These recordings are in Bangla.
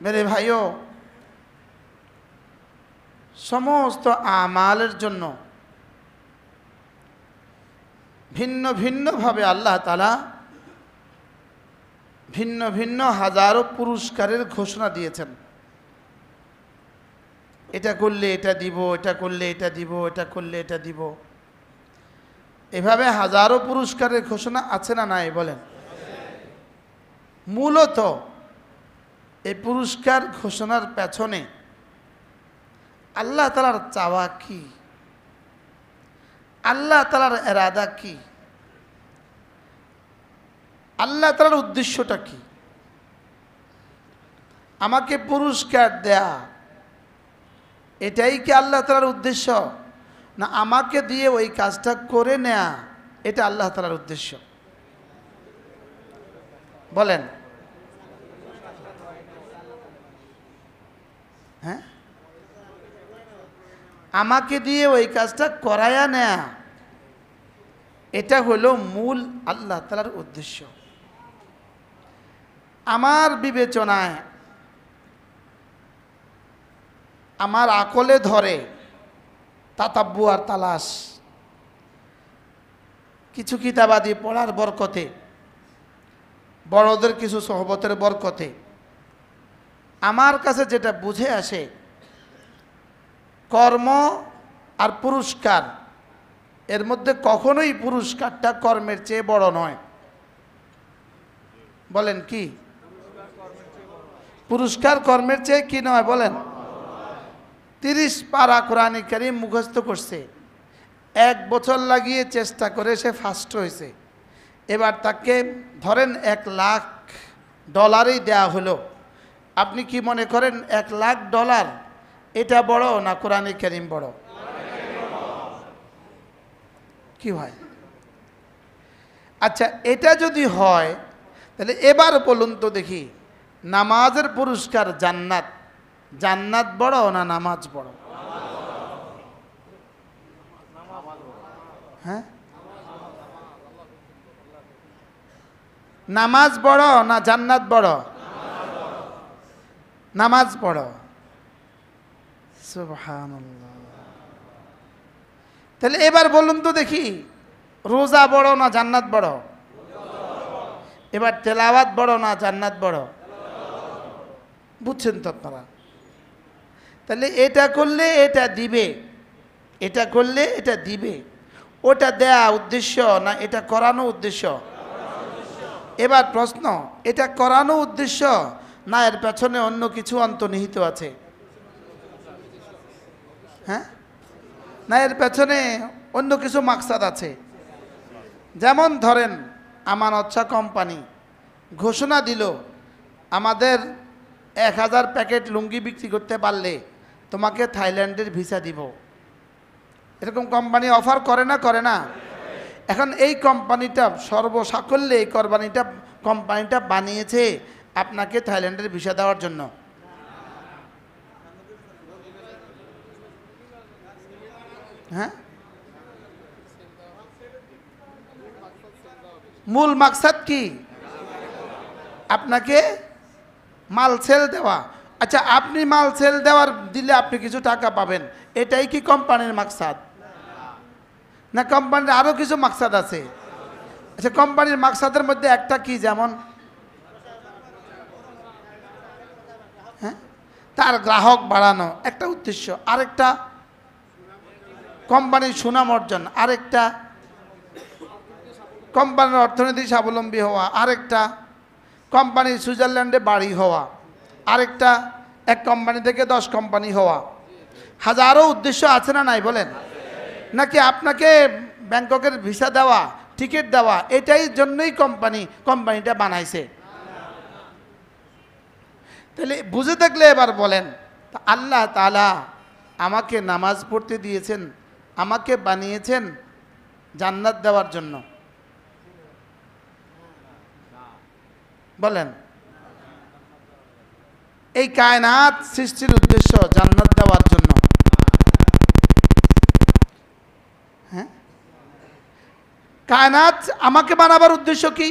मेरे भाइयों समस्त आमालेर जन्य भिन्न भिन्न भावे आल्लाह ताला भिन्न भिन्न हजारों पुरस्कारेर घोषणा दिएছেন। এটা করলে এটা দিব, এটা করলে এটা দিব, এটা করলে এটা দিব, এভাবে হাজারো পুরস্কারের ঘোষণা আছে না নাই বলেন? মূলত এই পুরস্কার ঘোষণার পেছনে আল্লাহ তাআলার চাওয়া কি, আল্লাহ তাআলার ইরাদা কি, আল্লাহ তাআলার উদ্দেশ্যটা কি? আমাকে পুরস্কার দেয়া এটাই কি আল্লাহ তাআলার উদ্দেশ্য, না আমাকে দিয়ে ওই কাজটা করে নেয়া এটা আল্লাহ তাআলার উদ্দেশ্য? বলেন। হ্যাঁ, আমাকে দিয়ে ওই কাজটা করায়া নেয়া এটা হলো মূল আল্লাহ তাআলার উদ্দেশ্য। আমার বিবেচনায়, আমার আকলে ধরে তাতাব্বু আর তালাশ কিছু কিতাবাদি পড়ার বরকতে, বড়দের কিছু সোহবতের বরকতে আমার কাছে যেটা বুঝে আসে, কর্ম আর পুরস্কার এর মধ্যে কখনোই পুরস্কারটা কর্মের চেয়ে বড় নয়। বলেন কি? পুরস্কার কর্মের চেয়ে কি নয় বলেন? 30 পারা কোরআন কারীম মুখস্থ করছে, 1 বছর লাগিয়ে চেষ্টা করে সে ফার্স্ট হয়েছে। এবার তাকে ধরেন $1,00,000 দেয়া হলো। আপনি কি মনে করেন $1,00,000 এটা বড় না কোরআন কারীম বড়? কি হয়? আচ্ছা, এটা যদি হয় তাহলে এবার বলুন তো দেখি, নামাজের পুরস্কার জান্নাত, জান্নাত বড় না নামাজ বড়? হ্যাঁ, নামাজ বড় না জান্নাত বড়? নামাজ বড়। সুবহানাল্লাহ। তাহলে এবার বলুন তো দেখি, রোজা বড় না জান্নাত বড়? এবার তেলাওয়াত বড় না জান্নাত বড়? বুঝছেন তো আপনারা? তাহলে এটা করলে এটা দিবে, এটা করলে এটা দিবে, ওটা দেয়া উদ্দেশ্য না এটা করানো উদ্দেশ্য? এবার প্রশ্ন, এটা করানো উদ্দেশ্য না এর পেছনে অন্য কিছু অন্তর্নিহিত আছে? হ্যাঁ, না এর পেছনে অন্য কিছু মাকসাদ আছে? যেমন ধরেন আমানত শাহ কোম্পানি ঘোষণা দিল, আমাদের 1000 প্যাকেট লুঙ্গি বিক্রি করতে পারলে তোমাকে থাইল্যান্ডের ভিসা দিব। এরকম কোম্পানি অফার করে না, করে না? এখন এই কোম্পানিটা সর্বসাকল্যে এই কোম্পানিটা বানিয়েছে আপনাকে থাইল্যান্ডের ভিসা দেওয়ার জন্য। হ্যাঁ, মূল মাকসাদ কি? আপনাকে মাল সেল দেওয়া। আচ্ছা, আপনি মাল সেল দেওয়ার দিলে আপনি কিছু টাকা পাবেন, এটাই কি কোম্পানির মাকসাদ? না কোম্পানির আরো কিছু মাকসাদ আছে? আচ্ছা, কোম্পানির মাকসাদের মধ্যে একটা কি, যেমন হ্যাঁ তার গ্রাহক বাড়ানো একটা উদ্দেশ্য, আরেকটা কোম্পানির সুনাম অর্জন, আরেকটা কোম্পানির অর্থনৈতিক স্বাবলম্বী হওয়া, আরেকটা কোম্পানির সুইজারল্যান্ডে বাড়ি হওয়া, আরেকটা এক কোম্পানি থেকে 10 কোম্পানি হওয়া। হাজারো উদ্দেশ্য আছে না নাই বলেন? নাকি আপনাকে ব্যাংককের ভিসা দেওয়া, টিকিট দেওয়া এটাই জন্যই কোম্পানিটা বানাইছে? তাহলে বুঝে থাকলে এবার বলেন, আল্লাহ তাআলা আমাকে নামাজ পড়তে দিয়েছেন, আমাকে বানিয়েছেন জান্নাত দেওয়ার জন্য? বলেন, এই কায়নাত সৃষ্টির উদ্দেশ্য জান্নাত দেওয়ার জন্য। হ্যাঁ, কায়নাত আমাকে বানাবার উদ্দেশ্য কি?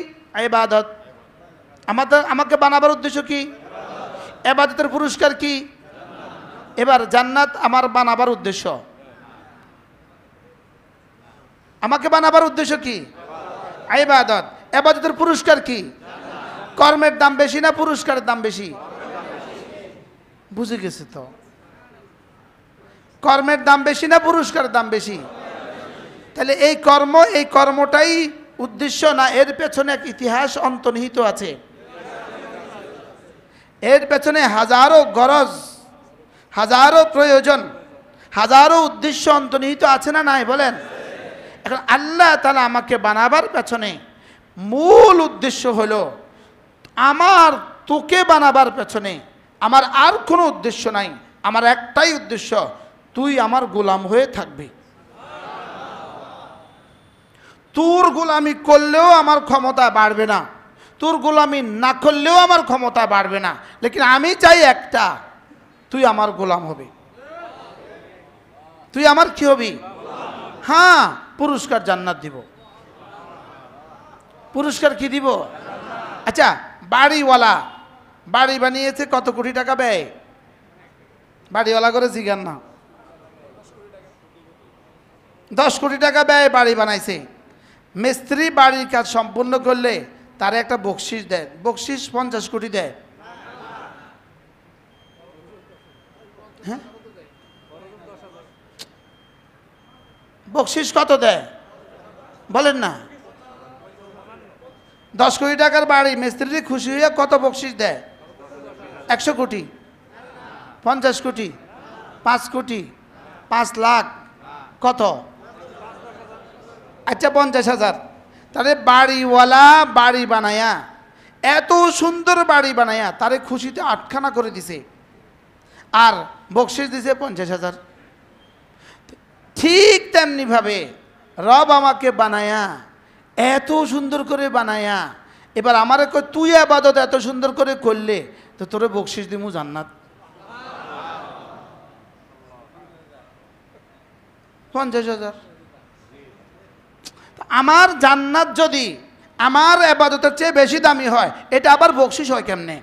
ইবাদত। আমাকে বানাবার উদ্দেশ্য কি? ইবাদতের পুরস্কার কি? এবার জান্নাত আমার বানাবার উদ্দেশ্য, আমাকে বানাবার উদ্দেশ্য কি? ইবাদত। ইবাদতের পুরস্কার কি? কর্মের দাম বেশি না পুরস্কারের দাম বেশি? বুঝে গেছে তো? কর্মের দাম বেশি না পুরস্কারের দাম বেশি? তাহলে এই কর্মটাই উদ্দেশ্য না এর পেছনে এক ইতিহাস অন্তর্নিহিত আছে? এর পেছনে হাজারো গরজ, হাজারো প্রয়োজন, হাজারো উদ্দেশ্য অন্তর্নিহিত আছে না নাই বলেন? এখন আল্লাহ তাআলা আমাকে বানাবার পেছনে মূল উদ্দেশ্য হলো, আমার তোকে বানাবার পেছনে আমার আর কোনো উদ্দেশ্য নাই, আমার একটাই উদ্দেশ্য, তুই আমার গোলাম হয়ে থাকবি। তোর গোলামি করলেও আমার ক্ষমতা বাড়বে না, তোর গোলামি না করলেও আমার ক্ষমতা বাড়বে না, লেকিন আমি চাই একটা, তুই আমার গোলাম হবি। তুই আমার কি হবি? হ্যাঁ, পুরস্কার জান্নাত দিব। পুরস্কার কি দিব? আচ্ছা, বাড়িওয়ালা বাড়ি বানিয়েছে, কত কোটি টাকা ব্যয়? বাড়িওয়ালা করে জিজ্ঞান না। 10 কোটি টাকা ব্যয় বাড়ি বানাইছে। মিস্ত্রি বাড়ির কাজ সম্পূর্ণ করলে তার একটা বকশিস দেয়, বকশিস 50 কোটি দেয়। হ্যাঁ, বকশিস কত দেয় বলেন না? 10 কোটি টাকার বাড়ি, মিস্ত্রি খুশি হয়ে কত বকশিস দেয়? 100 কোটি, 50 কোটি, 5 কোটি, 5 লাখ, কত? আচ্ছা 50,000। তাহলে বাড়িওয়ালা বাড়ি বানায়া, এত সুন্দর বাড়ি বানায়া তারে খুশিতে 8খানা করে দিছে, আর বকশিস দিছে 50,000। ঠিক তেমনি ভাবে রব আমাকে বানায়া, এত সুন্দর করে বানায়া, এবার আমারে কই তুই ইবাদত এত সুন্দর করে করলে তো তোরে বকশিস দিমু জান্নাত। 50,000। আমার জান্নাত যদি আমার ইবাদতের চেয়ে বেশি দামি হয়, এটা আবার বকশিস হয় কেমনে?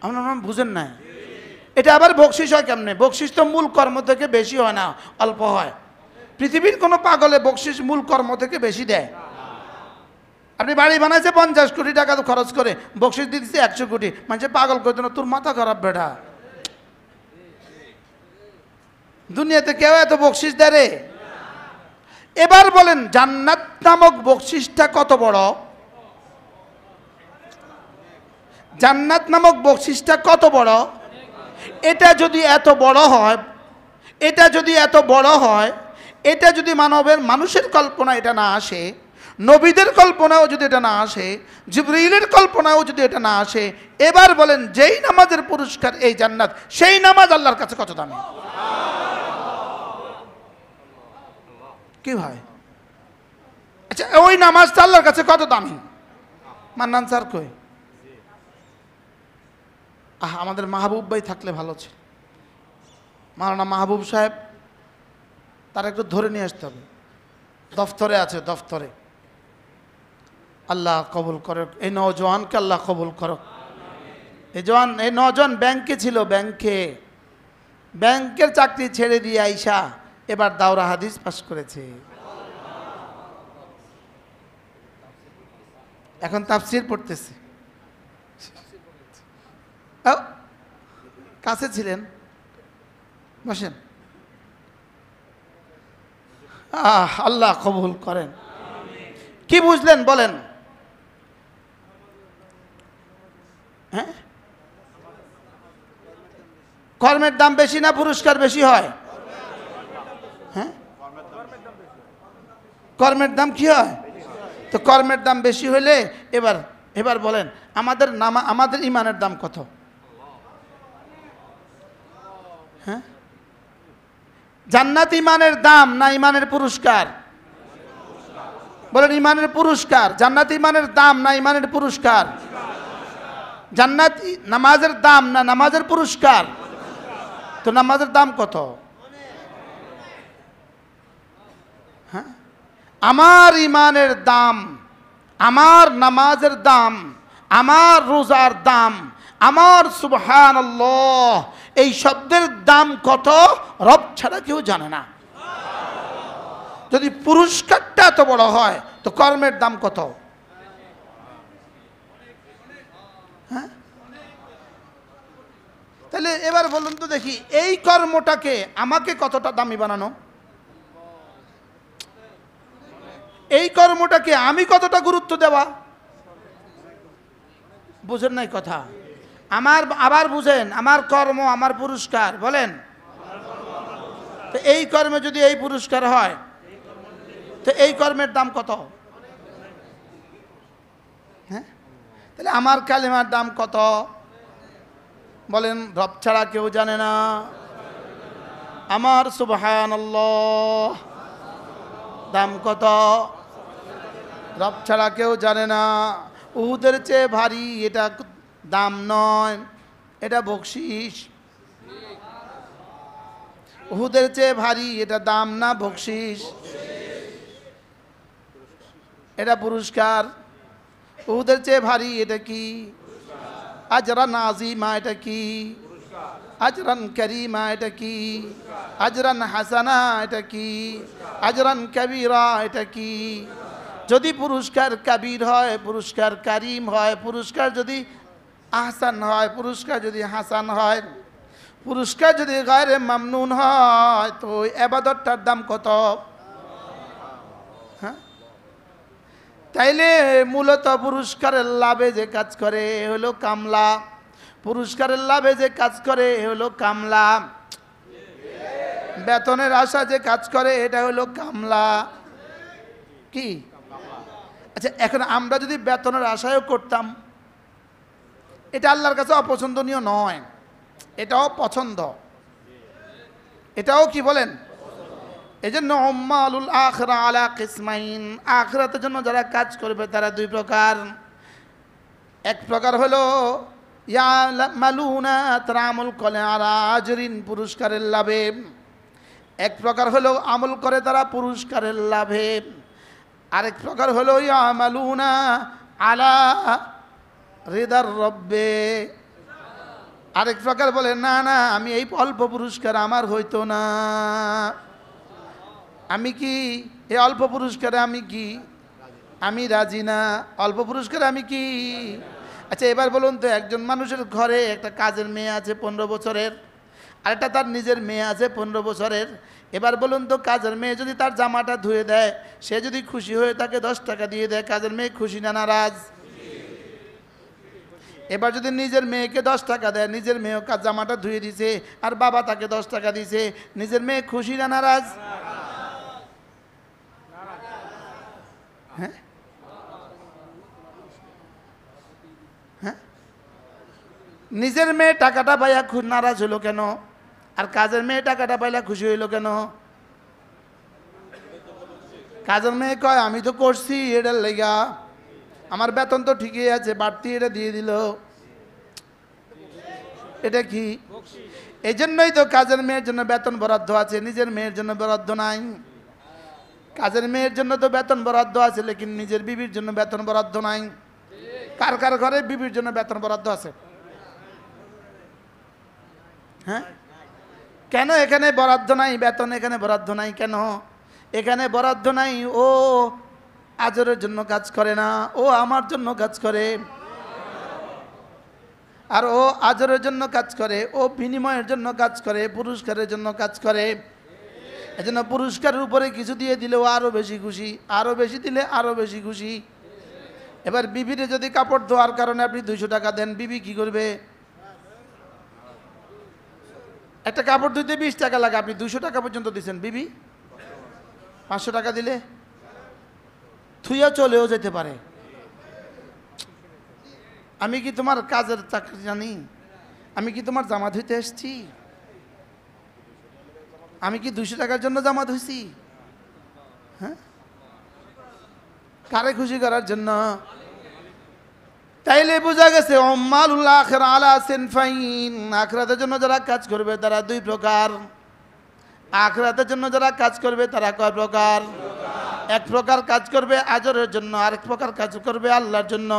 আপনারা বুঝেন না? এটা আবার বকশিস হয় কেমনে? বকশিস তো মূল কর্ম থেকে বেশি হয় না, অল্প হয়। পৃথিবীর কোনো পাগলে বকশিস মূল কর্ম থেকে বেশি দেয়? আপনি বাড়ি বানাইছে 50 কোটি টাকা খরচ করে, বকশিস দিচ্ছে 100 কোটি, মানে পাগল করতো না, তোর মাথা খারাপ বেটা। দুনিয়াতে কেউ এত বকশিস দেয় রে? এবার বলেন জান্নাত নামক বকশিসটা কত বড়? জান্নাত নামক বকশিসটা কত বড়? এটা যদি এত বড় হয়, এটা যদি এত বড় হয়, এটা যদি মানুষের কল্পনা এটা না আসে, নবীদের কল্পনাও যদি এটা না আসে, জিবরিলের কল্পনাও যদি এটা না আসে, এবার বলেন যেই নামাজের পুরস্কার এই জান্নাত, সেই নামাজ আল্লাহর কাছে কত দামি? কি ভাই? আচ্ছা, ওই নামাজটা আল্লাহর কাছে কত দামি? মান্নান স্যার কই? আমাদের মাহবুব ভাই থাকলে ভালো ছিল। মাওলানা মাহবুব সাহেব, তার একটু ধরে নিয়ে আসতে হবে, দফতরে আছে, দফতরে। আল্লাহ কবুল করুক এই নওজোয়ানকে, আল্লাহ কবুল করুক। এই নওজোয়ান ব্যাংকে ছিল, ব্যাংকের চাকরি ছেড়ে দিয়ে আইসা এবার দাওরা হাদিস পাস করেছে, এখন তাফসির পড়তেছে। কাছে ছিলেন, বসেন। আল্লাহ কবুল করেন। কি বুঝলেন বলেন? হ্যাঁ, কর্মের দাম বেশি না পুরস্কার বেশি হয়? হ্যাঁ, কর্মের দাম কি হয়? তো কর্মের দাম বেশি হলে এবার বলেন আমাদের ইমানের দাম কত? হ্যাঁ, জান্নাত ইমানের দাম না ইমানের পুরস্কার? বলেন ইমানের পুরস্কার। জান্নাত ইমানের দাম না ইমানের পুরস্কার? জান্নাত নামাজের দাম না নামাজের পুরস্কার? তো নামাজের দাম কত? হ্যাঁ, আমার ইমানের দাম, আমার নামাজের দাম, আমার রোজার দাম, আমার সুবহানাল্লাহ এই শব্দের দাম কত রব ছাড়া কেউ জানে না। যদি পুরস্কারটা এত বড় হয় তো কর্মের দাম কত? হ্যাঁ, তাহলে এবার বলুন তো দেখি, এই কর্মটাকে আমাকে কতটা দামি বানানো, এই কর্মটাকে আমি কতটা গুরুত্ব দেওয়া। বুঝেন নাই কথা আমার? আবার বুঝেন, আমার কর্ম আমার পুরস্কার, বলেন। তো এই কর্মে যদি এই পুরস্কার হয় তো এই কর্মের দাম কত? হ্যাঁ, তাহলে আমার কালিমার দাম কত বলেন? রব ছাড়া কেউ জানে না। আমার সুবহানাল্লাহ দাম কত রব ছাড়া কেউ জানে না। উহুদের চেয়ে ভারী এটা দাম নয়, এটা বকশিস। উহুদের চেয়ে ভারী এটা দাম না, বকশিস, এটা পুরস্কার। উহুদের চেয়ে ভারী এটা কি? আজরান আজিমা, এটা কি? আজরান করিমা, এটা কি? আজরান হাসানা, এটা কি? আজরান কবিরা, এটা কি? যদি পুরস্কার কবির হয়, পুরস্কার করিম হয়, পুরস্কার যদি আহসান হয়, পুরস্কার যদি হাসান হয়, পুরস্কার যদি গায়রে মামনুন হয়, তো ওই ইবাদতটার দাম কত? হ্যাঁ, তাইলে মূলত পুরস্কারের লাভে যে কাজ করে হলো কামলা, পুরস্কারের লাভে যে কাজ করে হলো কামলা, বেতনের আশা যে কাজ করে এটা হলো কামলা। কি? আচ্ছা, এখন আমরা যদি বেতনের আশায়ও করতাম, এটা আল্লাহর কাছে অপছন্দনীয় নয়, এটাও পছন্দ, এটাও কি বলেন? এই জন্য উম্মালুল আখিরা আলা কিসমাইন, আখিরাতের জন্য যারা কাজ করবে তারা দুই প্রকার। এক প্রকার হলো ইয়ামালুনা, তারা আমল করে আলা আজরিন, পুরস্কারের লাভে। এক প্রকার হলো আমল করে তারা পুরস্কারের লাভে। আরেক প্রকার হলো ইয়ামালুনা আলা রিদার রব্বে। আরেক প্রকার বলে না না, আমি এই অল্প পুরস্কার আমার হইতো না, আমি কি এই অল্প পুরস্কারে আমি কি আমি রাজি না, অল্প পুরস্কারে আমি কি। আচ্ছা, এবার বলুন তো, একজন মানুষের ঘরে একটা কাজের মেয়ে আছে 15 বছরের, আরেকটা তার নিজের মেয়ে আছে 15 বছরের। এবার বলুন তো, কাজের মেয়ে যদি তার জামাটা ধুয়ে দেয়, সে যদি খুশি হয়ে তাকে 10 টাকা দিয়ে দেয়, কাজের মেয়ে খুশি না নারাজ? এবার যদি নিজের মেয়েকে 10 টাকা দেয়, নিজের মেয়েও কাজ জামাটা ধুয়ে দিছে আর বাবা তাকে 10 টাকা দিছে, নিজের মেয়ে খুশি না নারাজ? হ্যাঁ, হ্যাঁ, নিজের মেয়ে টাকাটা পাইয়া নারাজ হলো কেন, আর কাজের মেয়ে টাকাটা পাইলা খুশি হইল কেন? কাজের মেয়ে কয় আমি তো করছি এটার লেগা, আমার বেতন তো ঠিকই আছে, বাড়তি এটা দিয়ে দিল, এটা কি? এই জন্যই তো কাজের মেয়ের জন্য বেতন বরাদ্দ আছে, নিজের মেয়ের জন্য বরাদ্দ নাই। কাজের মেয়ের জন্য তো বেতন বরাদ্দ আছে, লেকিন নিজের বিবির জন্য বেতন বরাদ্দ নাই। কার কার ঘরে বিবির জন্য বেতন বরাদ্দ আছে? হ্যাঁ, কেন এখানে বরাদ্দ নাই? বেতন এখানে বরাদ্দ নাই কেন? এখানে বরাদ্দ নাই, ও আজরের জন্য কাজ করে না, ও আমার জন্য কাজ করে। আর ও আজরের জন্য কাজ করে, ও বিনিময়ের জন্য কাজ করে, পুরস্কারের জন্য কাজ করে। এজন্য পুরস্কারের উপরে কিছু দিয়ে দিলেও আরো বেশি খুশি, আরো বেশি দিলে আরো বেশি খুশি। এবার বিবিরে যদি কাপড় ধোয়ার কারণে আপনি 200 টাকা দেন, বিবি কি করবে? একটা কাপড় ধুইতে 20 টাকা লাগে, আপনি 200 টাকা পর্যন্ত দিচ্ছেন, বিবি 500 টাকা দিলে থুইয়া চলেও যেতে পারে। আমি কি তোমার কাজের চাকরি জানি? আমি কি তোমার জামা ধুইতে এসছি? আমি কি 200 টাকার জন্য জামা ধুইছি? হ্যাঁ, কারে খুশি করার জন্য? তাইলে বোঝা গেছে উম্মালুল আখিরা আলা সিনফাইন, আখিরাতের জন্য যারা কাজ করবে তারা দুই প্রকার। আখিরাতের জন্য যারা কাজ করবে তারা কয় প্রকার? এক প্রকার কাজ করবে আজরের জন্য, আরেক প্রকার কাজ করবে আল্লাহর জন্য।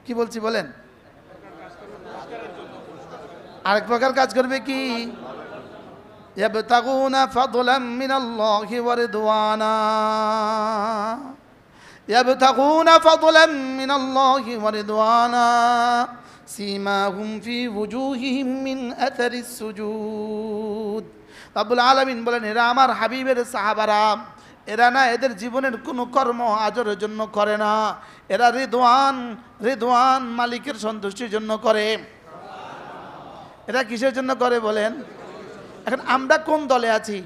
কি বলছি বলেন? আরেক প্রকার কাজ করবে কি? ইয়াবতাগুনা ফাদলাম মিনাল্লাহি ওয়া রিদওয়ানা, ইয়াবতাগুনা ফাদলাম মিনাল্লাহি ওয়া রিদওয়ানা সীমাহুম ফি ওয়ুজুহিহিম মিন আথারিস সুজুদ। রব্বুল আলামিন বলেন, এরা আমার হাবিবের সাহাবারা, এরা না এদের জীবনের কোনো কর্ম আজরের জন্য করে না, এরা রিদওয়ান মালিকের সন্তুষ্টির জন্য করে। এরা কিসের জন্য করে বলেন? এখন আমরা কোন দলে আছি?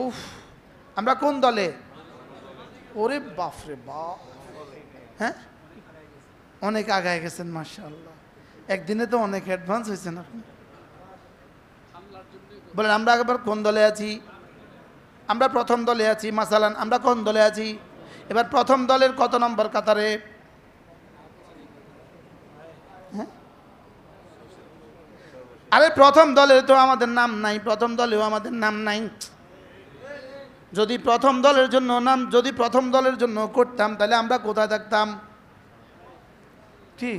উফ, আমরা কোন দলে? ওরে বাপরে বাপ, হ্যাঁ অনেক আগায় গেছেন মাশাআল্লাহ, একদিনে তো অনেক অ্যাডভান্স হয়েছেন আপনি। বলেন আমরা একবার কোন দলে আছি? আমরা প্রথম দলে আছি। মাসালান আমরা কোন দলে আছি? এবার প্রথম দলের কত নম্বর কাতারে? হ্যাঁ, আরে প্রথম দলের তো আমাদের নাম নাই, প্রথম দলেও আমাদের নাম নাই। যদি প্রথম দলের জন্য করতাম তাহলে আমরা কোথায় থাকতাম? কি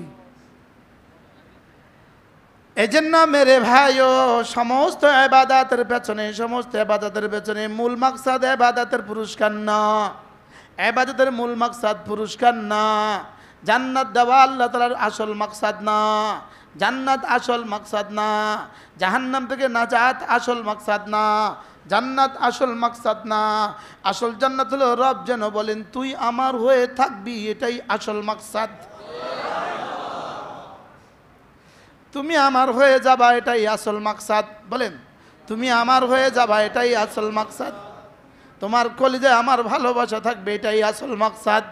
এজন্য মেরে ভাইও সমস্ত ইবাদতের পেছনে মূল মাকসাদ ইবাদতের পুরস্কার না, ইবাদতের মূল মাকসাদ পুরস্কার না, জান্নাত দেওয়া আল্লাহ তাআলার আসল মাকসাদ না, জান্নাত আসল মাকসাদ না, জাহান্নাম থেকে নাজাত আসল মাকসাদ না, জান্নাত আসল মাকসাদ না। আসল জান্নাত হলো রব যেন বলেন তুই আমার হয়ে থাকবি, এটাই আসল মাকসাদ। তুমি আমার হয়ে যাবা, এটাই আসল মাকসাদ। বলেন তুমি আমার হয়ে যাবা, এটাই আসল মাকসাদ। তোমার কলিজায় আমার ভালোবাসা থাকবে, এটাই আসল মাকসাদ।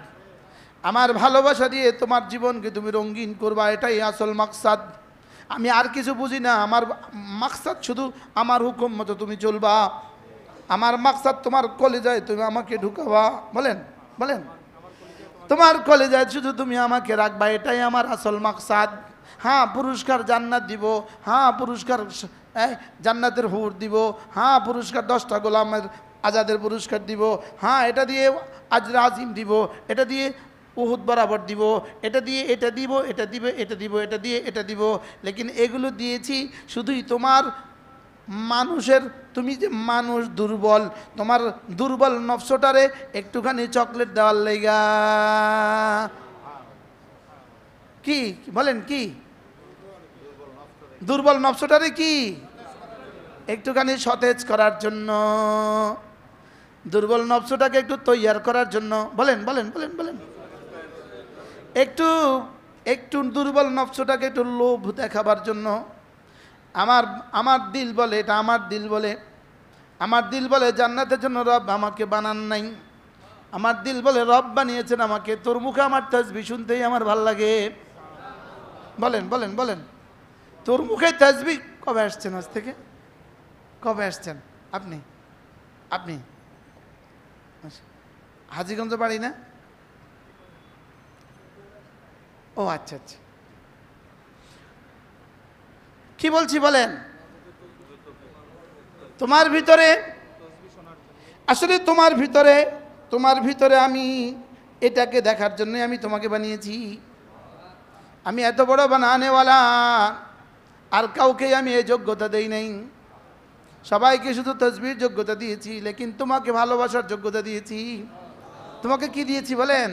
আমার ভালোবাসা দিয়ে তোমার জীবনকে তুমি রঙিন করবা, এটাই আসল মাকসাদ। আমি আর কিছু বুঝি না, আমার মাকসাদ শুধু আমার হুকুম মতো তুমি চলবা, আমার মাকসাদ তোমার কলিজায় তুমি আমাকে ঢুকাবা। বলেন বলেন তোমার কলিজায় শুধু তুমি আমাকে রাখবা, এটাই আমার আসল মাকসাদ। হ্যাঁ পুরস্কার জান্নাত দিব, হ্যাঁ পুরস্কার জান্নাতের হুর দিব, হ্যাঁ পুরস্কার 10টা গোলামের আজাদের পুরস্কার দিব, হ্যাঁ এটা দিয়ে আজরা আজিম দিব, এটা দিয়ে উহুদ বরাবর দিব, এটা দিয়ে এটা দিব, এটা দিবে এটা দিব, এটা দিয়ে এটা দিব। লেকিন এগুলো দিয়েছি শুধুই তোমার মানুষের, তুমি যে মানুষ দুর্বল, তোমার দুর্বল নফসটারে একটুখানি চকলেট দেওয়ার লাইগা। কি বলেন? কি দুর্বল নফসটারে কি একটুখানি সতেজ করার জন্য, দুর্বল নফসটাকে একটু তৈয়ার করার জন্য। বলেন বলেন বলেন বলেন একটু একটু দুর্বল নফসটাকে একটু লোভ দেখাবার জন্য। আমার দিল বলে, এটা আমার দিল বলে জান্নাতের জন্য রব আমাকে বানান নাই। আমার দিল বলে রব বানিয়েছেন আমাকে। তোর মুখে আমার তাসবিহ শুনতেই আমার ভাল লাগে। বলেন বলেন বলেন তোর মুখে তাসবিহ কবে আসছেন? আজ থেকে কবে আসছেন আপনি? আপনি হাজীগঞ্জ বাড়ি না? ও আচ্ছা আচ্ছা, কি বলছি বলেন? তোমার ভিতরে আসলে তোমার ভিতরে আমি এটাকে দেখার জন্য আমি তোমাকে বানিয়েছি। আমি এত বড় বানানেওয়ালা, আর কাউকে আমি এই যোগ্যতা দেই নাই। সবাইকে শুধু তাসবিহর যোগ্যতা দিয়েছি, লেকিন তোমাকে ভালোবাসার যোগ্যতা দিয়েছি। তোমাকে কি দিয়েছি বলেন?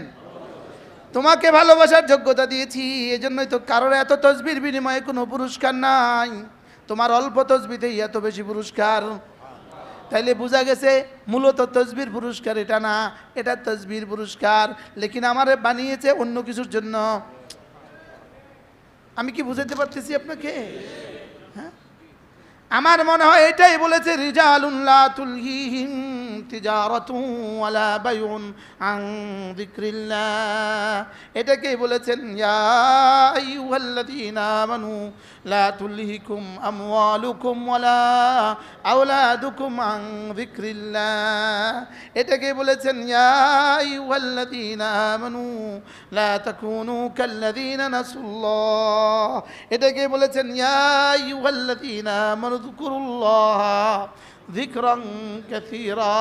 তোমাকে ভালোবাসার যোগ্যতা দিয়েছি। এজন্যই তো কারোর এত তাসবিহর বিনিময়ে কোনো পুরস্কার নাই, তোমার অল্প তাসবিহতেই এত বেশি পুরস্কার। তাইলে বোঝা গেছে মূলত তাসবিহর পুরস্কার এটা না, এটা তাসবিহর পুরস্কার, লেকিন আমারে বানিয়েছে অন্য কিছুর জন্য। আমি কি বুঝাতে পারতেছি আপনাকে? হ্যাঁ, আমার মনে হয় এটাই বলেছে, রিজালুন লা তুলহিহিম তিজারাতু ওয়ালা বাইউন আন যিকরিল্লাহ। এটাকেই বলেছেন ইয়া আইয়ুহাল্লাযীনা আমানু লা তুলহিকুম আমওয়ালুকুম ওয়ালা আওলাদুকুম আন যিকরিল্লাহ। এটাকেই বলেছেন ইয়া আইয়ুহাল্লাযীনা আমানু লা তাকুনু কাল্লাযীনা নাসুল্লাহ। এটাকেই বলেছেন ইয়া আইয়ুহাল্লাযীনা আমানু যকুরুল্লাহ যিকরান কাসীরা।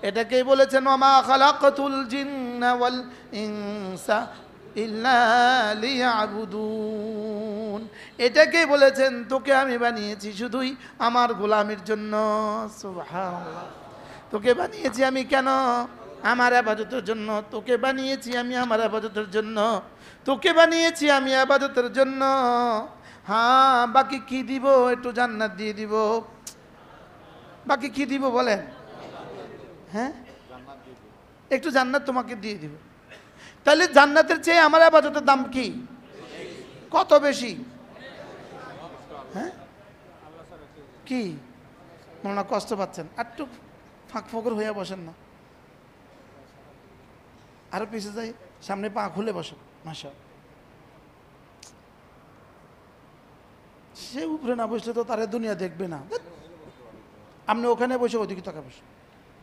এটাকেই বলেছেন ওয়ামা খালাকতুল জিন্না ওয়াল ইনসা ইল্লা লিয়াবুদুন। এটাকেই বলেছেন তোকে আমি বানিয়েছি শুধুই আমার গোলামির জন্য। সুবহানাল্লাহ। তোকে বানিয়েছি আমি কেন? আমার ইবাদতের জন্য। তোকে বানিয়েছি আমি আমার ইবাদতের জন্য। তোকে বানিয়েছি আমি ইবাদতের জন্য। হ্যাঁ, বাকি কি দিব? একটু জান্নাত দিয়ে দিব। বাকি কি দিব বলেন? হ্যাঁ, একটু জান্নাত তোমাকে দিয়ে দিব। তাহলে জান্নাতের চেয়ে আমার ইবাদতের দাম কি? কত বেশি? হ্যাঁ, কি মনে কষ্ট পাচ্ছেন? একটু ফাঁক ফোকর হয়ে বসেন না, আরো পিছিয়ে যাই, সামনে পা খুলে বসেন। মাশা, সে উপরে না বসলে তো তারা দুনিয়া দেখবে না। আপনি ওখানে বসে ওদিকে টাকা বসে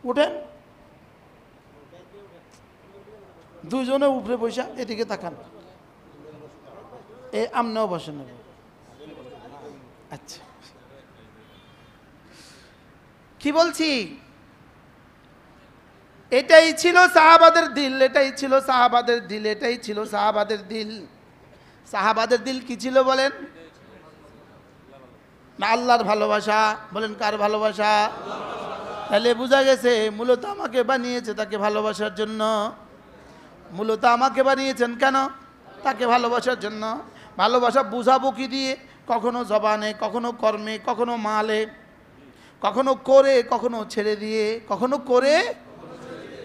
উঠেন, দুজনে উপরে বসে এদিকে তাকান। এ আমনেও বসেন। আচ্ছা, কি বলছি? এটাই ছিল সাহাবাদের দিল, এটাই ছিল সাহাবাদের দিল, এটাই ছিল সাহাবাদের দিল। সাহাবাদের দিল কি ছিল বলেন? না আল্লাহর ভালোবাসা। বলেন কার ভালোবাসা? তাহলে বোঝা গেছে মূলত আমাকে বানিয়েছে তাকে ভালোবাসার জন্য। মূলত আমাকে বানিয়েছেন কেন? তাকে ভালোবাসার জন্য। ভালোবাসা বুঝাবো কি দিয়ে? কখনো জবানে, কখনো কর্মে, কখনো মালে, কখনো করে, কখনো ছেড়ে দিয়ে। কখনো করে,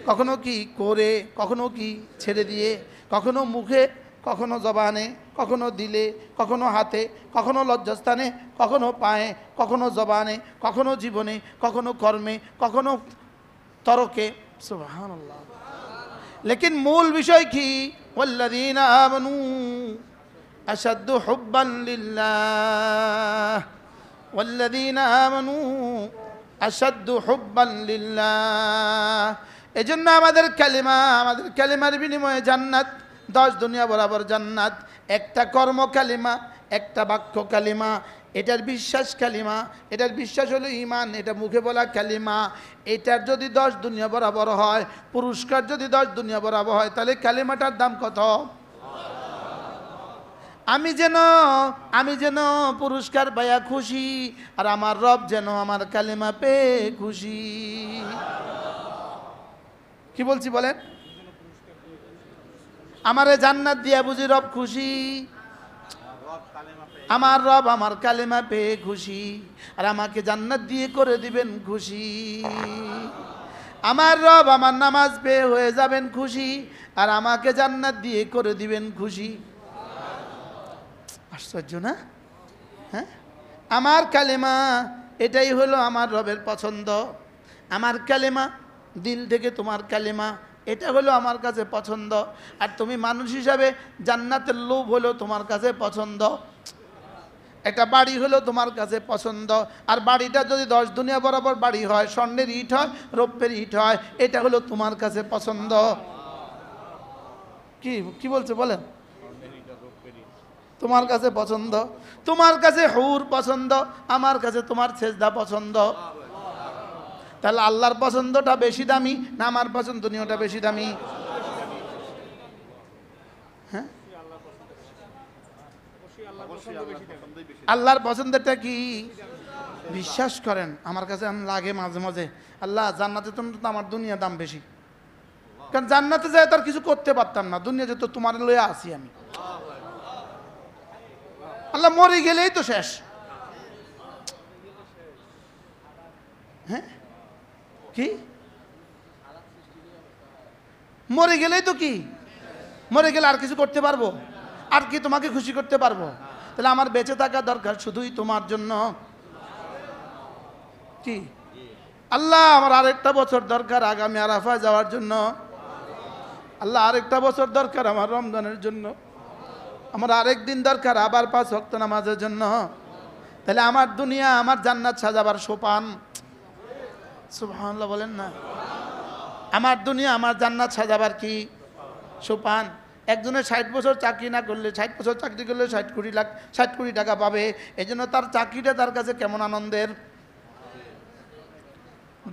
কখনো কি করে, কখনো কি ছেড়ে দিয়ে। কখনো মুখে, কখনো জবানে, কখনো দিলে, কখনো হাতে, কখনো লজ্জাস্থানে, কখনো পায়ে, কখনো জবানে, কখনো জীবনে, কখনো কর্মে, কখনো তরকে। সুবহানাল্লাহ। লেকিন মূল বিষয় কি? ওয়াল্লাযীনা আমানু আশাদ্দু হুব্বান লিল্লাহ। ওয়াল্লাযীনা আমানু আশাদ্দু হুব্বান লিল্লাহ। এজন্য আমাদের কালিমার বিনিময়ে জান্নাত, 10 দুনিয়া বরাবর জান্নাত। একটা কর্ম কালিমা, একটা বাক্য কালিমা, এটার বিশ্বাস কালিমা, এটার বিশ্বাস হলো ঈমান, এটা মুখে বলা কালিমা। এটার যদি 10 দুনিয়া বরাবর হয়, পুরস্কার যদি 10 দুনিয়া বরাবর হয়, তাহলে কালিমাটার দাম কত? আমি যেন পুরস্কার পাইয়া খুশি, আর আমার রব যেন আমার কালিমা পেয়ে খুশি। কি বলছি বলেন? আমারে জান্নাত দিয়া বুঝি রব খুশি? আমার রব আমার কালেমা পেয়ে খুশি, আর আমাকে জান্নাত দিয়ে করে দিবেন খুশি। আমার রব আমার নামাজ পেয়ে হয়ে যাবেন খুশি, আর আমাকে জান্নাত দিয়ে করে দিবেন খুশি। আশ্চর্য না? হ্যাঁ, আমার কালেমা এটাই হলো আমার রবের পছন্দ। আমার কালেমা, দিল থেকে তোমার কালেমা, এটা হলো আমার কাছে পছন্দ। আর তুমি মানুষ হিসাবে জান্নাতের লোভ হলো তোমার কাছে পছন্দ। একটা বাড়ি হলো তোমার কাছে পছন্দ, আর বাড়িটা যদি 10 দুনিয়া বরাবর বাড়ি হয়, স্বর্ণের ইট হয়, রৌপ্যের ইট হয়, এটা হলো তোমার কাছে পছন্দ। কি বলছে বলেন? তোমার কাছে পছন্দ। তোমার কাছে হুর পছন্দ, আমার কাছে তোমার সেজদা পছন্দ। তাহলে আল্লাহর পছন্দটা বেশি দামি না আমার পছন্দনীয়টা বেশি দামি? হ্যাঁ, আল্লাহর পছন্দটা কি? বিশ্বাস করেন, আমার কাছে লাগে মাঝে মাঝে, আল্লাহ জান্নাতে তো আমার দুনিয়া দাম বেশি। কারণ জান্নাতে যায় তার কিছু করতে পারতাম না, দুনিয়া যেত তোমার লইয়া আসি আমি। আল্লাহ মরে গেলেই তো শেষ। হ্যাঁ, কি মরে গেলেই তো কি? মরে গেলে আর কিছু করতে পারবো? আর কি তোমাকে খুশি করতে পারবো? তাহলে আমার বেঁচে থাকা দরকার শুধুই তোমার জন্য। কি আল্লাহ, আমার আরেকটা বছর দরকার আগামী আরাফায় যাওয়ার জন্য। আল্লাহ, আরেকটা বছর দরকার আমার রমজানের জন্য। আমার আরেক দিন দরকার আবার 5 ওয়াক্ত নামাজের জন্য। তাহলে আমার দুনিয়া, আমার জান্নাত সাজাবার সোপান। সুবহানাল্লাহ বলেন না? আমার দুনিয়া, আমার জান্নাত সাজাবার কি সোপান। একজনের 60 বছর চাকরি না করলে, 60 বছর চাকরি করলে 60 কোটি টাকা পাবে। এই জন্য তার চাকরিটা তার কাছে কেমন আনন্দের।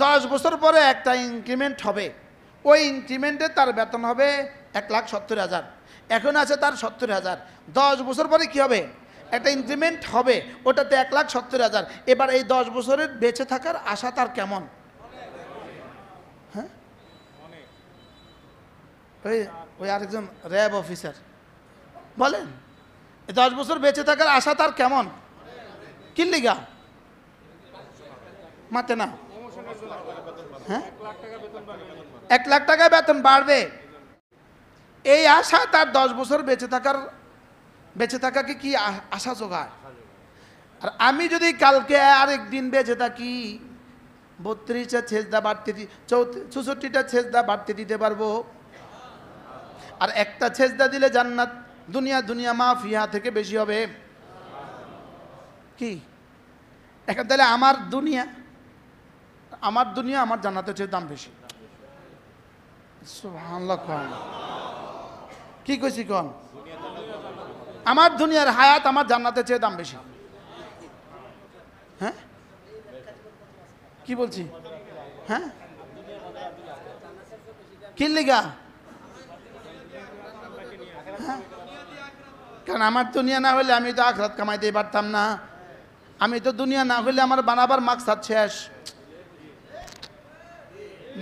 10 বছর পরে একটা ইনক্রিমেন্ট হবে, ওই ইনক্রিমেন্টে তার বেতন হবে 1,70,000, এখন আছে তার 70,000। 10 বছর পরে কি হবে? একটা ইনক্রিমেন্ট হবে, ওটাতে 1,70,000। এবার এই 10 বছরের বেঁচে থাকার আশা তার কেমন? হ্যাঁ, ওই আরেকজন র্যাব অফিসার বলেন, 10 বছর বেঁচে থাকার আশা তার কেমন? কি লিগা মাতে না? হ্যাঁ, 1 লাখ টাকা বেতন বাড়বে, এই আশা তার 10 বছর বেঁচে থাকাকে কি আশা যোগায়? আর আমি যদি কালকে আরেকদিন বেঁচে থাকি, 32টা ছেজদা বাড়তে 64টা ছেজদা বাড়তে দিতে পারবো। আর একটা ছেজদা দিলে জান্নাত দুনিয়া মা ফিহা থেকে বেশি হবে। কি এখন তাহলে আমার দুনিয়া আমার জান্নাতের চেয়ে দাম বেশি। সুবহানাল্লাহ। কি কইছি কোন? আমার দুনিয়ার হায়াত আমার জান্নাতের চেয়ে দাম বেশি। হ্যাঁ, কি বলছি? হ্যাঁ, কি লিগা? হ্যাঁ, কারণ আমার দুনিয়া না হলে আমি তো আখিরাত কামাইতে পারতাম না। আমি তো দুনিয়া না হলে আমার বানাবার মাকসাদ শেষ।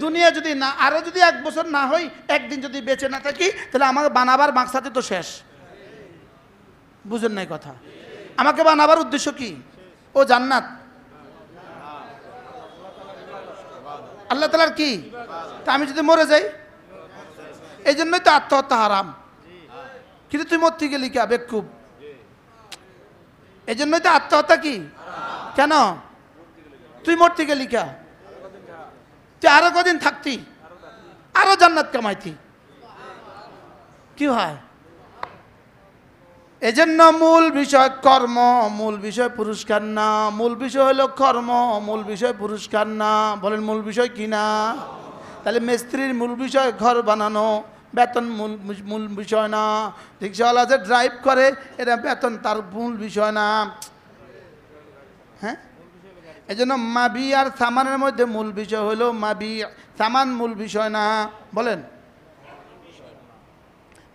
দুনিয়া যদি না, আরো যদি 1 বছর না হই, একদিন যদি বেঁচে না থাকি, তাহলে আমার বানাবার মাকসাদই তো শেষ। বুঝেন নাই কথা? আমাকে বানাবার উদ্দেশ্য কি? ও জান্নাত, আল্লাহ তাআলার কি? তা আমি যদি মরে যাই, এই জন্যই তো আত্মহত্যা হারাম। কিন্তু তুই মরতে গেলি কে বেকুব? এই জন্যই তো আত্মহত্যা কি? কেন তুই মরতে গেলি কে? তুই আরো কদিন থাকতি, আরো জান্নাত কামাইতি। কি হয়? এজন্য মূল বিষয় কর্ম, মূল বিষয় পুরস্কার না। মূল বিষয় হলো কর্ম, মূল বিষয় পুরস্কার না। বলেন মূল বিষয় কি না? তাহলে মিস্ত্রির মূল বিষয় ঘর বানানো, বেতন মূল বিষয় না। রিক্সাওয়ালা যে ড্রাইভ করে, এটা বেতন তার মূল বিষয় না। হ্যাঁ, এই জন্য মাবি আর সামানের মধ্যে মূল বিষয় হলো মাবি, সামান মূল বিষয় না। বলেন,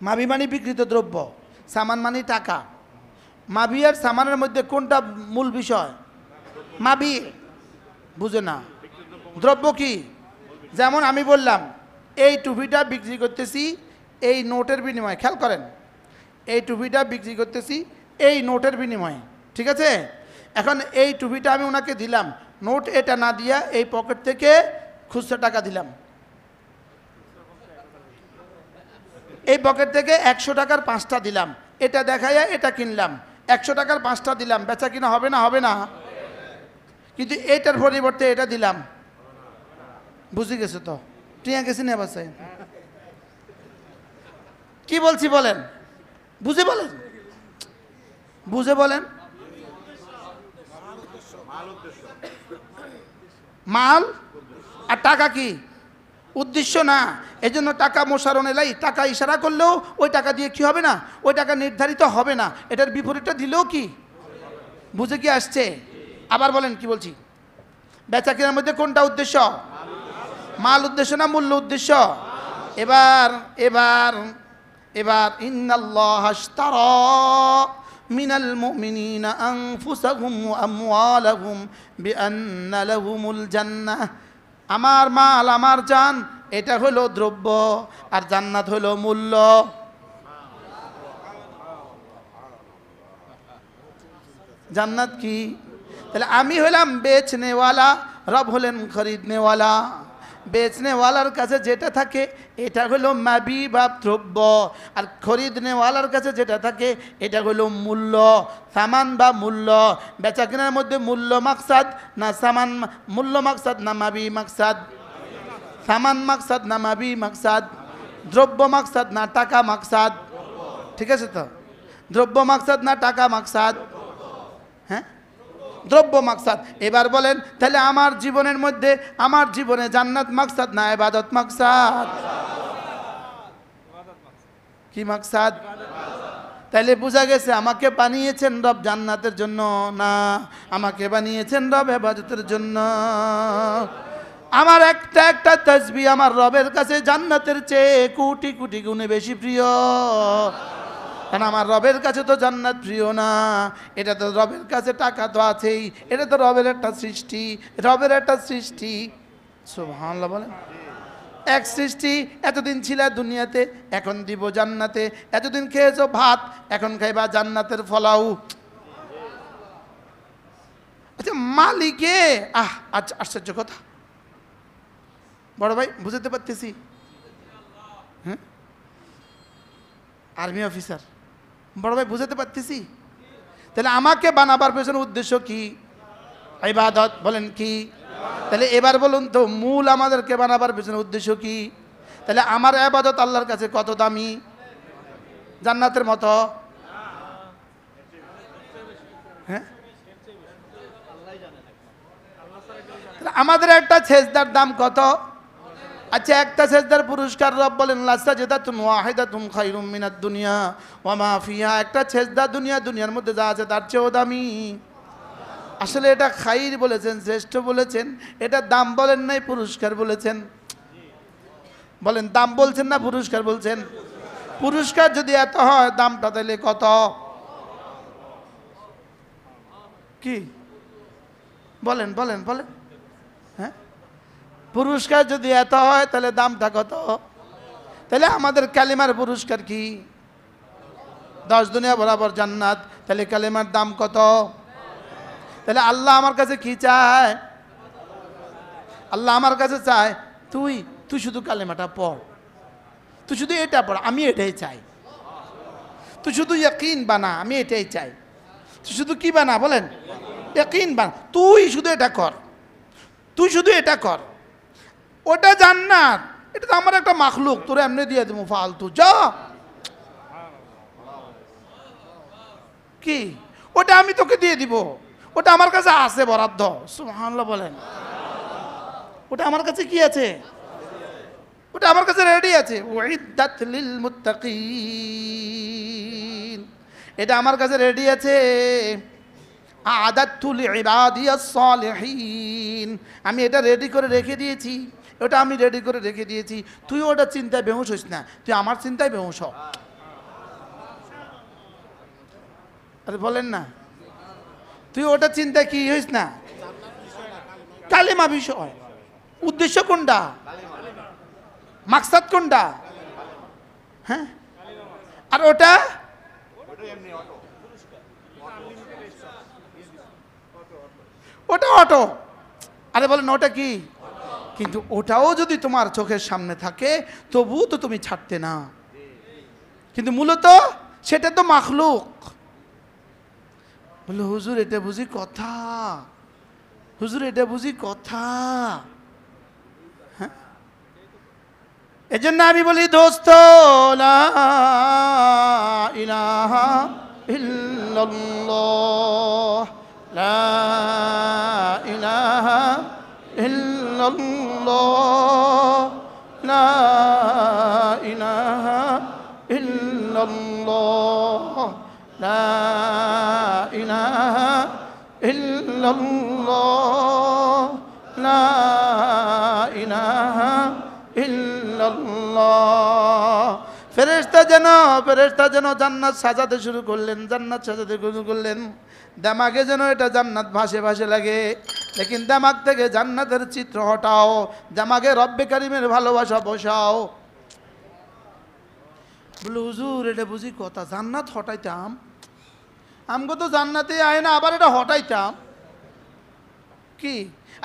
মাবি মানে বিকৃত দ্রব্য, সামান মানে টাকা। মাবি আর সামানের মধ্যে কোনটা মূল বিষয়? মাবি। বুঝে না? দ্রব্য কি? যেমন আমি বললাম, এই টুপিটা বিক্রি করতেছি এই নোটের বিনিময়ে। খেয়াল করেন, এই টুপিটা বিক্রি করতেছি এই নোটের বিনিময়ে, ঠিক আছে? এখন এই টুপিটা আমি ওনাকে দিলাম, নোট এটা না দিয়া এই পকেট থেকে খুচরা টাকা দিলাম, এই পকেট থেকে 100 টাকার 5টা দিলাম, এটা দেখাইয়া এটা কিনলাম, 100 টাকার 5টা দিলাম, বেচা কিনা হবে না? হবে না? কিন্তু এটার পরিবর্তে এটা দিলাম। বুঝে গেছো তো? টিয়া গেছি না বাসায়? কি বলছি বলেন? বুঝে বলেন, বুঝে বলেন। মাল আর টাকা কি উদ্দেশ্য না? এই জন্য টাকা মোশারণ এলাই, টাকা ইশারা করলেও ওই টাকা দিয়ে কি হবে না? ওই টাকা নির্ধারিত হবে না। এটার বিপরীতটা দিলেও কি? বুঝে কি আসছে? আবার বলেন কি বলছি? বেচা কেনার মধ্যে কোনটা উদ্দেশ্য? মাল উদ্দেশ্য না মূল্য উদ্দেশ্য? এবার এবার এবার ইন্নাল্লাহা আশতারা মিনাল মুমিনিনা আনফুসাহুম ওয়া আমওয়ালাহুম বিআন্না লাহুমুল জান্নাহ। আমার মাল, আমার জান, এটা হলো দ্রব্য, আর জান্নাত হলো মূল্য। জান্নাত কি? তাহলে আমি হলাম বেচনেওয়ালা, রব হলেন খরিদনেওয়ালা। বেচনেওয়ালার কাছে যেটা থাকে এটা হলো মাবি বা দ্রব্য, আর খরিদনেওয়ালার কাছে যেটা থাকে এটা হলো মূল্য, সামান বা মূল্য। বেচা কেনার মধ্যে মূল্য মাকসাদ না সামান? মূল্য মাকসাদ না মাবি মাকসাদ? সামান মাকসাদ না মাবি মাকসাদ? দ্রব্য মাকসাদ না টাকা মাকসাদ? ঠিক আছে তো? দ্রব্য মাকসাদ না টাকা মাকসাদ? হ্যাঁ, দ্রব্য মাকসাদ। এবার বলেন, তাহলে আমার জীবনের মধ্যে, আমার জীবনে জান্নাত মাকসাদ না ইবাদত মাকসাদ? কি মাকসাদ? তাইলে বোঝা গেছে আমাকে বানিয়েছেন রব জান্নাতের জন্য না, আমাকে বানিয়েছেন রব ইবাদতের জন্য। আমার একটা একটা তাসবিহ আমার রবের কাছে জান্নাতের চেয়ে কোটি কোটি গুণে বেশি প্রিয়। কারণ আমার রবের কাছে তো জান্নাত প্রিয় না, এটা তো রবের কাছে টাকা তো আছেই, এটা তো রবের একটা সৃষ্টি, রবের একটা সৃষ্টি। সুবহানাল্লাহ বলেন। এক সৃষ্টি, এতদিন ছিল দুনিয়াতে, এখন দিব জান্নাতে। এতদিন খেয়েছো ভাত, এখন খাইবা জান্নাতের ফলাও। আচ্ছা মালিকে, আচ্ছা আশ্চর্য কথা, বড় ভাই বুঝতে পারতেছি। হ্যাঁ, আর্মি অফিসার, বড় ভাই বুঝতে পারতেছি। তাহলে আমাকে বানাবার পেছনে উদ্দেশ্য কি? ইবাদত। বলেন কি? তাহলে এবার বলুন তো, মূল আমাদেরকে বানাবার পেছনে উদ্দেশ্য কি? তাহলে আমার ইবাদত আল্লাহর কাছে কত দামি? জান্নাতের মতো? হ্যাঁ, আমাদের একটা সেজদার দাম কত? আচ্ছা, একটা সেজদার পুরস্কার রব বলেন লাসাজদাতুন ওয়াহিদাতুন খায়রুম মিনাদ দুনিয়া ওয়া মা ফিহা। একটা সেজদা দুনিয়ার মধ্যে যা আছে তার চেয়েও দামি। আসলে এটা খাইর বলেছেন, শ্রেষ্ঠ বলেছেন, এটা দাম বলেন নাই, পুরস্কার বলেছেন। বলেন, দাম বলছেন না পুরস্কার বলছেন? পুরস্কার যদি এত হয়, দামটা তাহলে কত? কি বলেন বলেন বলেন? হ্যাঁ, পুরস্কার যদি এত হয় তাহলে দামটা কত? তাহলে আমাদের কালিমার পুরস্কার কি? 10 দুনিয়া বরাবর জান্নাত। তাহলে কালিমার দাম কত? তাহলে আল্লাহ আমার কাছে কি চায়? আল্লাহ আমার কাছে চায় তুই শুধু কালিমাটা পড়, তুই শুধু এটা পড়, আমি এটাই চাই। তুই শুধু ইয়াকিন বানা, আমি এটাই চাই। তুই শুধু কি বানা বলেন? ইয়াকিন বানা। তুই শুধু এটা কর, তুই শুধু এটা কর। ওটা জান্নাত, এটা তো আমার একটা মাখলুক, তোরে এমনি দিয়ে দেবো ফালতু, যা। কি? ওটা আমি তোকে দিয়ে দিব, ওটা আমার কাছে আছে বরাদ্দ। সুবহানাল্লাহ বলেন। ওটা আমার কাছে কি আছে? ওটা আমার কাছে রেডি আছে। উইদ্দাত লিল মুত্তাকিন, এটা আমার কাছে রেডি আছে। আ'দাতু লিইবাদিয়াস সালিহিন, আমি এটা রেডি করে রেখে দিয়েছি, ওটা আমি রেডি করে রেখে দিয়েছি। তুই ওটা চিন্তায় বেহুশ হইস না, তুই আমার চিন্তায় বেহুশ হ। আরে বলেন না, তুই ওটা চিন্তায় কি হইস না। কালিমা বিষয়, উদ্দেশ্য কোনটা, মাকসাদ কোনটা? হ্যাঁ, আর ওটা ওটা অটো। আরে বলেন ওটা কি? কিন্তু ওটাও যদি তোমার চোখের সামনে থাকে তবুও তো তুমি ছাড়তে না। কিন্তু মূলত সেটা তো মাখলুক। বলে হুজুর এটা বুঝি কথা, হুজুর এটা বুঝি কথা। হ্যাঁ, এজন্য আমি বলি দোস্ত, লা ইলাহা ইল্লাল্লাহ, লা ইলাহা ইল্লাল্লাহ, লা ইলাহা ইল্লাল্লাহ, লা ইলাহা ইল্লাল্লাহ, লা ইলাহা ইল্লাল্লাহ। ফেরেশতা যেন জান্নাত সাজাতে শুরু করলেন, জান্নাত সাজাতে শুরু করলেন। দামাগে যেন এটা জান্নাত ভাসে ভাসে লাগে, লেকিন দামাগ থেকে জান্নাতের চিত্র হটাও, দামাগে রব্বে কারিমের ভালোবাসা বসাও। বলে হুজুর এটা বুঝি কথা, জান্নাত হটাইতাম, আমগো তো জান্নাতে আয় না, আবার এটা হটাইতাম কি?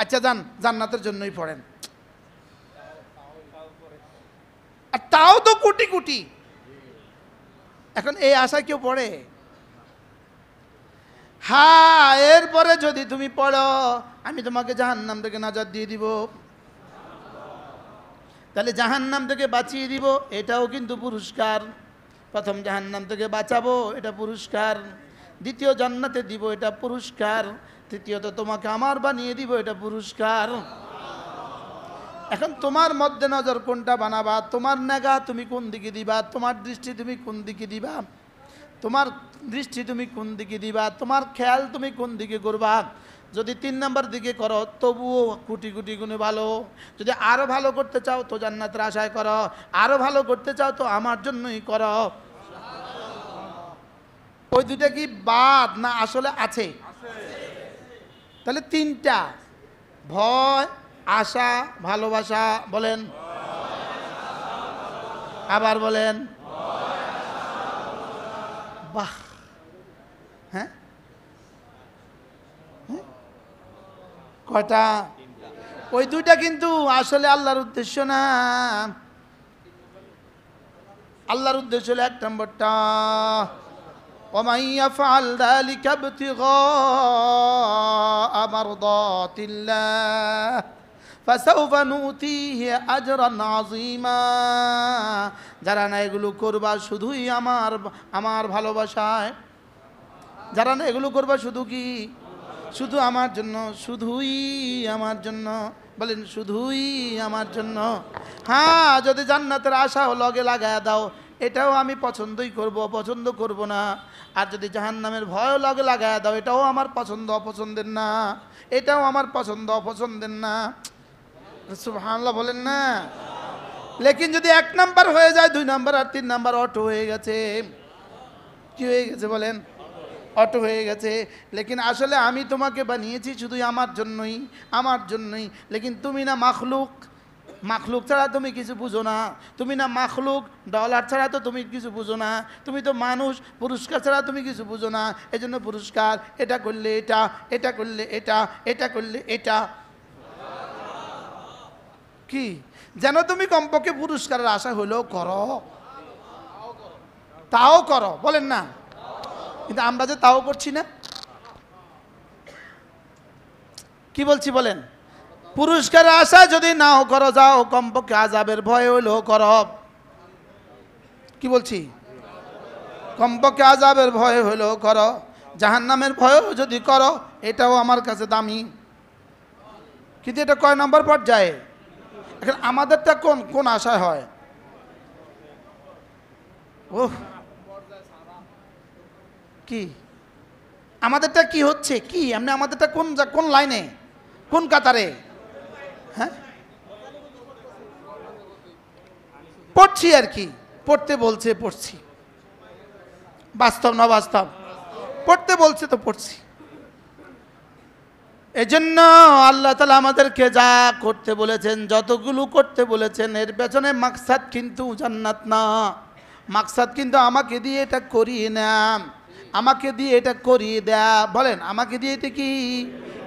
আচ্ছা যান, জান্নাতের জন্যই পড়েন। আর তাও তো কোটি কোটি। এখন এই আশা কেউ পড়ে? হ্যাঁ, এরপরে যদি তুমি পড়ো আমি তোমাকে জাহান্নাম থেকে নাজাত দিয়ে দিব, তাহলে জাহান্নাম থেকে বাঁচিয়ে দিব, এটাও কিন্তু পুরস্কার। প্রথম জাহান্নাম থেকে বাঁচাবো, এটা পুরস্কার। দ্বিতীয় জান্নাতে দিব, এটা পুরস্কার। তৃতীয়ত তোমাকে আমার বানিয়ে দিব, এটা পুরস্কার। এখন তোমার মধ্যে নজর কোনটা বানাবা, তোমার নেগা তুমি কোন দিকে দিবা, তোমার দৃষ্টি তুমি কোন দিকে দিবা, তোমার দৃষ্টি তুমি কোন দিকে দিবা, তোমার খেয়াল তুমি কোন দিকে করবা। যদি 3 নাম্বার দিকে করো তবুও কোটি কোটি গুণে ভালো। যদি আরো ভালো করতে চাও তো জান্নাতের আশায় করো, আরো ভালো করতে চাও তো আমার জন্যই করো। ওই দুইটা কি বাদ না আসলে আছে? তাহলে 3টা, ভয়, আশা, ভালোবাসা। বলেন, আবার বলেন। বাহ, হ্যাঁ, কয়টা? ওই দুইটা কিন্তু আসলে আল্লাহর উদ্দেশ্য না। আল্লাহর উদ্দেশ্য হলো 1 নম্বরটা, ومن يفعل ذلك ابتغاء مرضات الله فسوف نؤتيه اجرا عظيما। যারা না এগুলো করবা শুধুই আমার ভালোবাসায়, যারা না এগুলো করবা শুধু কি, শুধু আমার জন্য, শুধুই আমার জন্য। বলেন, শুধুই আমার জন্য। হ্যাঁ, যদি জান্নাতের আশাও লগে লাগায়া দাও এটাও আমি পছন্দই করব, পছন্দ করব না। আর যদি জাহান্নামের ভয়ও লগে লাগায়া দাও এটাও আমার পছন্দ অপছন্দের না, এটাও আমার পছন্দ অপছন্দের না। সুবহানাল্লাহ বলেন না। লেকিন যদি 1 নাম্বার হয়ে যায়, 2 নাম্বার আর 3 নাম্বার অটো হয়ে গেছে। কি হয়ে গেছে বলেন? অটো হয়ে গেছে। লেকিন আসলে আমি তোমাকে বানিয়েছি শুধুই আমার জন্যই, আমার জন্যই। লেকিন তুমি না মাখলুক, মাখলুক ছাড়া তুমি কিছু বুঝো না। তুমি না মাখলুক, ডলার ছাড়া তো তুমি কিছু বুঝো না। তুমি তো মানুষ, পুরস্কার ছাড়া তুমি কিছু বুঝো না। এজন্য পুরস্কার, এটা করলে এটা, এটা করলে এটা, এটা করলে এটা। কি যেন তুমি কমপক্ষে পুরস্কারের আশা হলেও করো, তাও করো। বলেন না। কিন্তু আমরা যে তাও করছি না। কি বলছি বলেন? পুরস্কারের আশা যদি নাও করো, যাও কমপক্ষে আযাবের ভয় হইলেও করো। কি বলছি? কমপক্ষে আযাবের ভয় হইলেও করো, জাহান্নামের ভয়ও যদি করো এটাও আমার কাছে দামি। কিন্তু এটা কয় নম্বর পর্যায়ে? এখন আমাদেরটা কোন কোন আশায় হয়? ওহ, কি আমাদেরটা কি হচ্ছে? কি এমনি আমাদেরটা কোন কোন লাইনে, কোন কাতারে? হ্যাঁ, পড়ছি আর কি, পড়তে বলছে পড়ছি। বাস্তব না বাস্তব? পড়তে বলছে তো পড়ছি। এজন্য আল্লাহ তাআলা আমাদেরকে যা করতে বলেছেন, যতগুলো করতে বলেছেন, এর পেছনে মাকসাদ কিন্তু জান্নাত না। মাকসাদ কিন্তু আমাকে দিয়ে এটা করিয়ে না, আমাকে দিয়ে এটা করিয়ে দেয়া। বলেন, আমাকে দিয়ে এটা কি?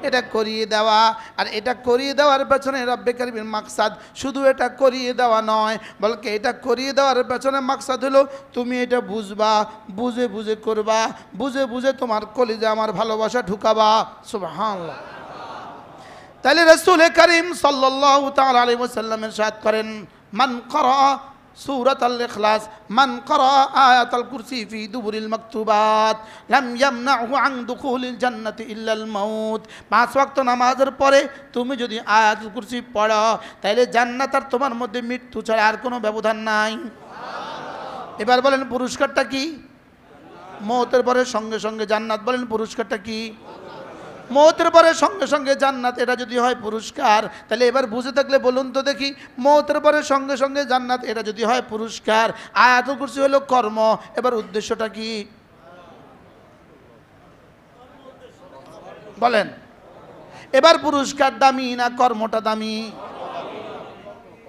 এটা করিয়ে দেওয়া। আর এটা করিয়ে দেওয়ার পেছনে রব্বে কারীমের মাকসাদ শুধু এটা করিয়ে দেওয়া নয়, বলকে এটা করিয়ে দেওয়ার পেছনে মাকসাদ হলো তুমি এটা বুঝবা, বুঝে বুঝে করবা, বুঝে বুঝে তোমার কলিজে আমার ভালোবাসা ঢুকাবা। সুবহানাল্লাহ। তাহলে রাসূল করিম সাল্লাল্লাহু তাআলা আলাইহি ওয়াসাল্লাম ইরশাদ করেন, মান ক্বারা সূরাতুল ইখলাস, মান ক্বারা আয়াতুল কুরসি ফি দুবুরিল মাকতুবাত লাম ইয়ামনাহু আন দুখুলিল জান্নাতি ইল্লাল মাউত। 5 ওয়াক্ত নামাজের পরে তুমি যদি আয়াতুল কুরসি পড়ো তাহলে জান্নাত আর তোমার মধ্যে মৃত্যু ছাড়া আর কোনো ব্যবধান নাই। এবার বলেন পুরস্কারটা কি? মওতের পরে সঙ্গে সঙ্গে জান্নাত। বলেন পুরস্কারটা কি? মওতের পরে সঙ্গে সঙ্গে জান্নাত। এটা যদি হয় পুরস্কার, তাহলে এবার বুঝে থাকলে বলুন তো দেখি, মওতের পরে সঙ্গে সঙ্গে জান্নাত এটা যদি হয় পুরস্কার, আয়াতুল কুরসি হলো কর্ম, এবার উদ্দেশ্যটা কি? বলেন। এবার পুরস্কার দামি না কর্মটা দামি?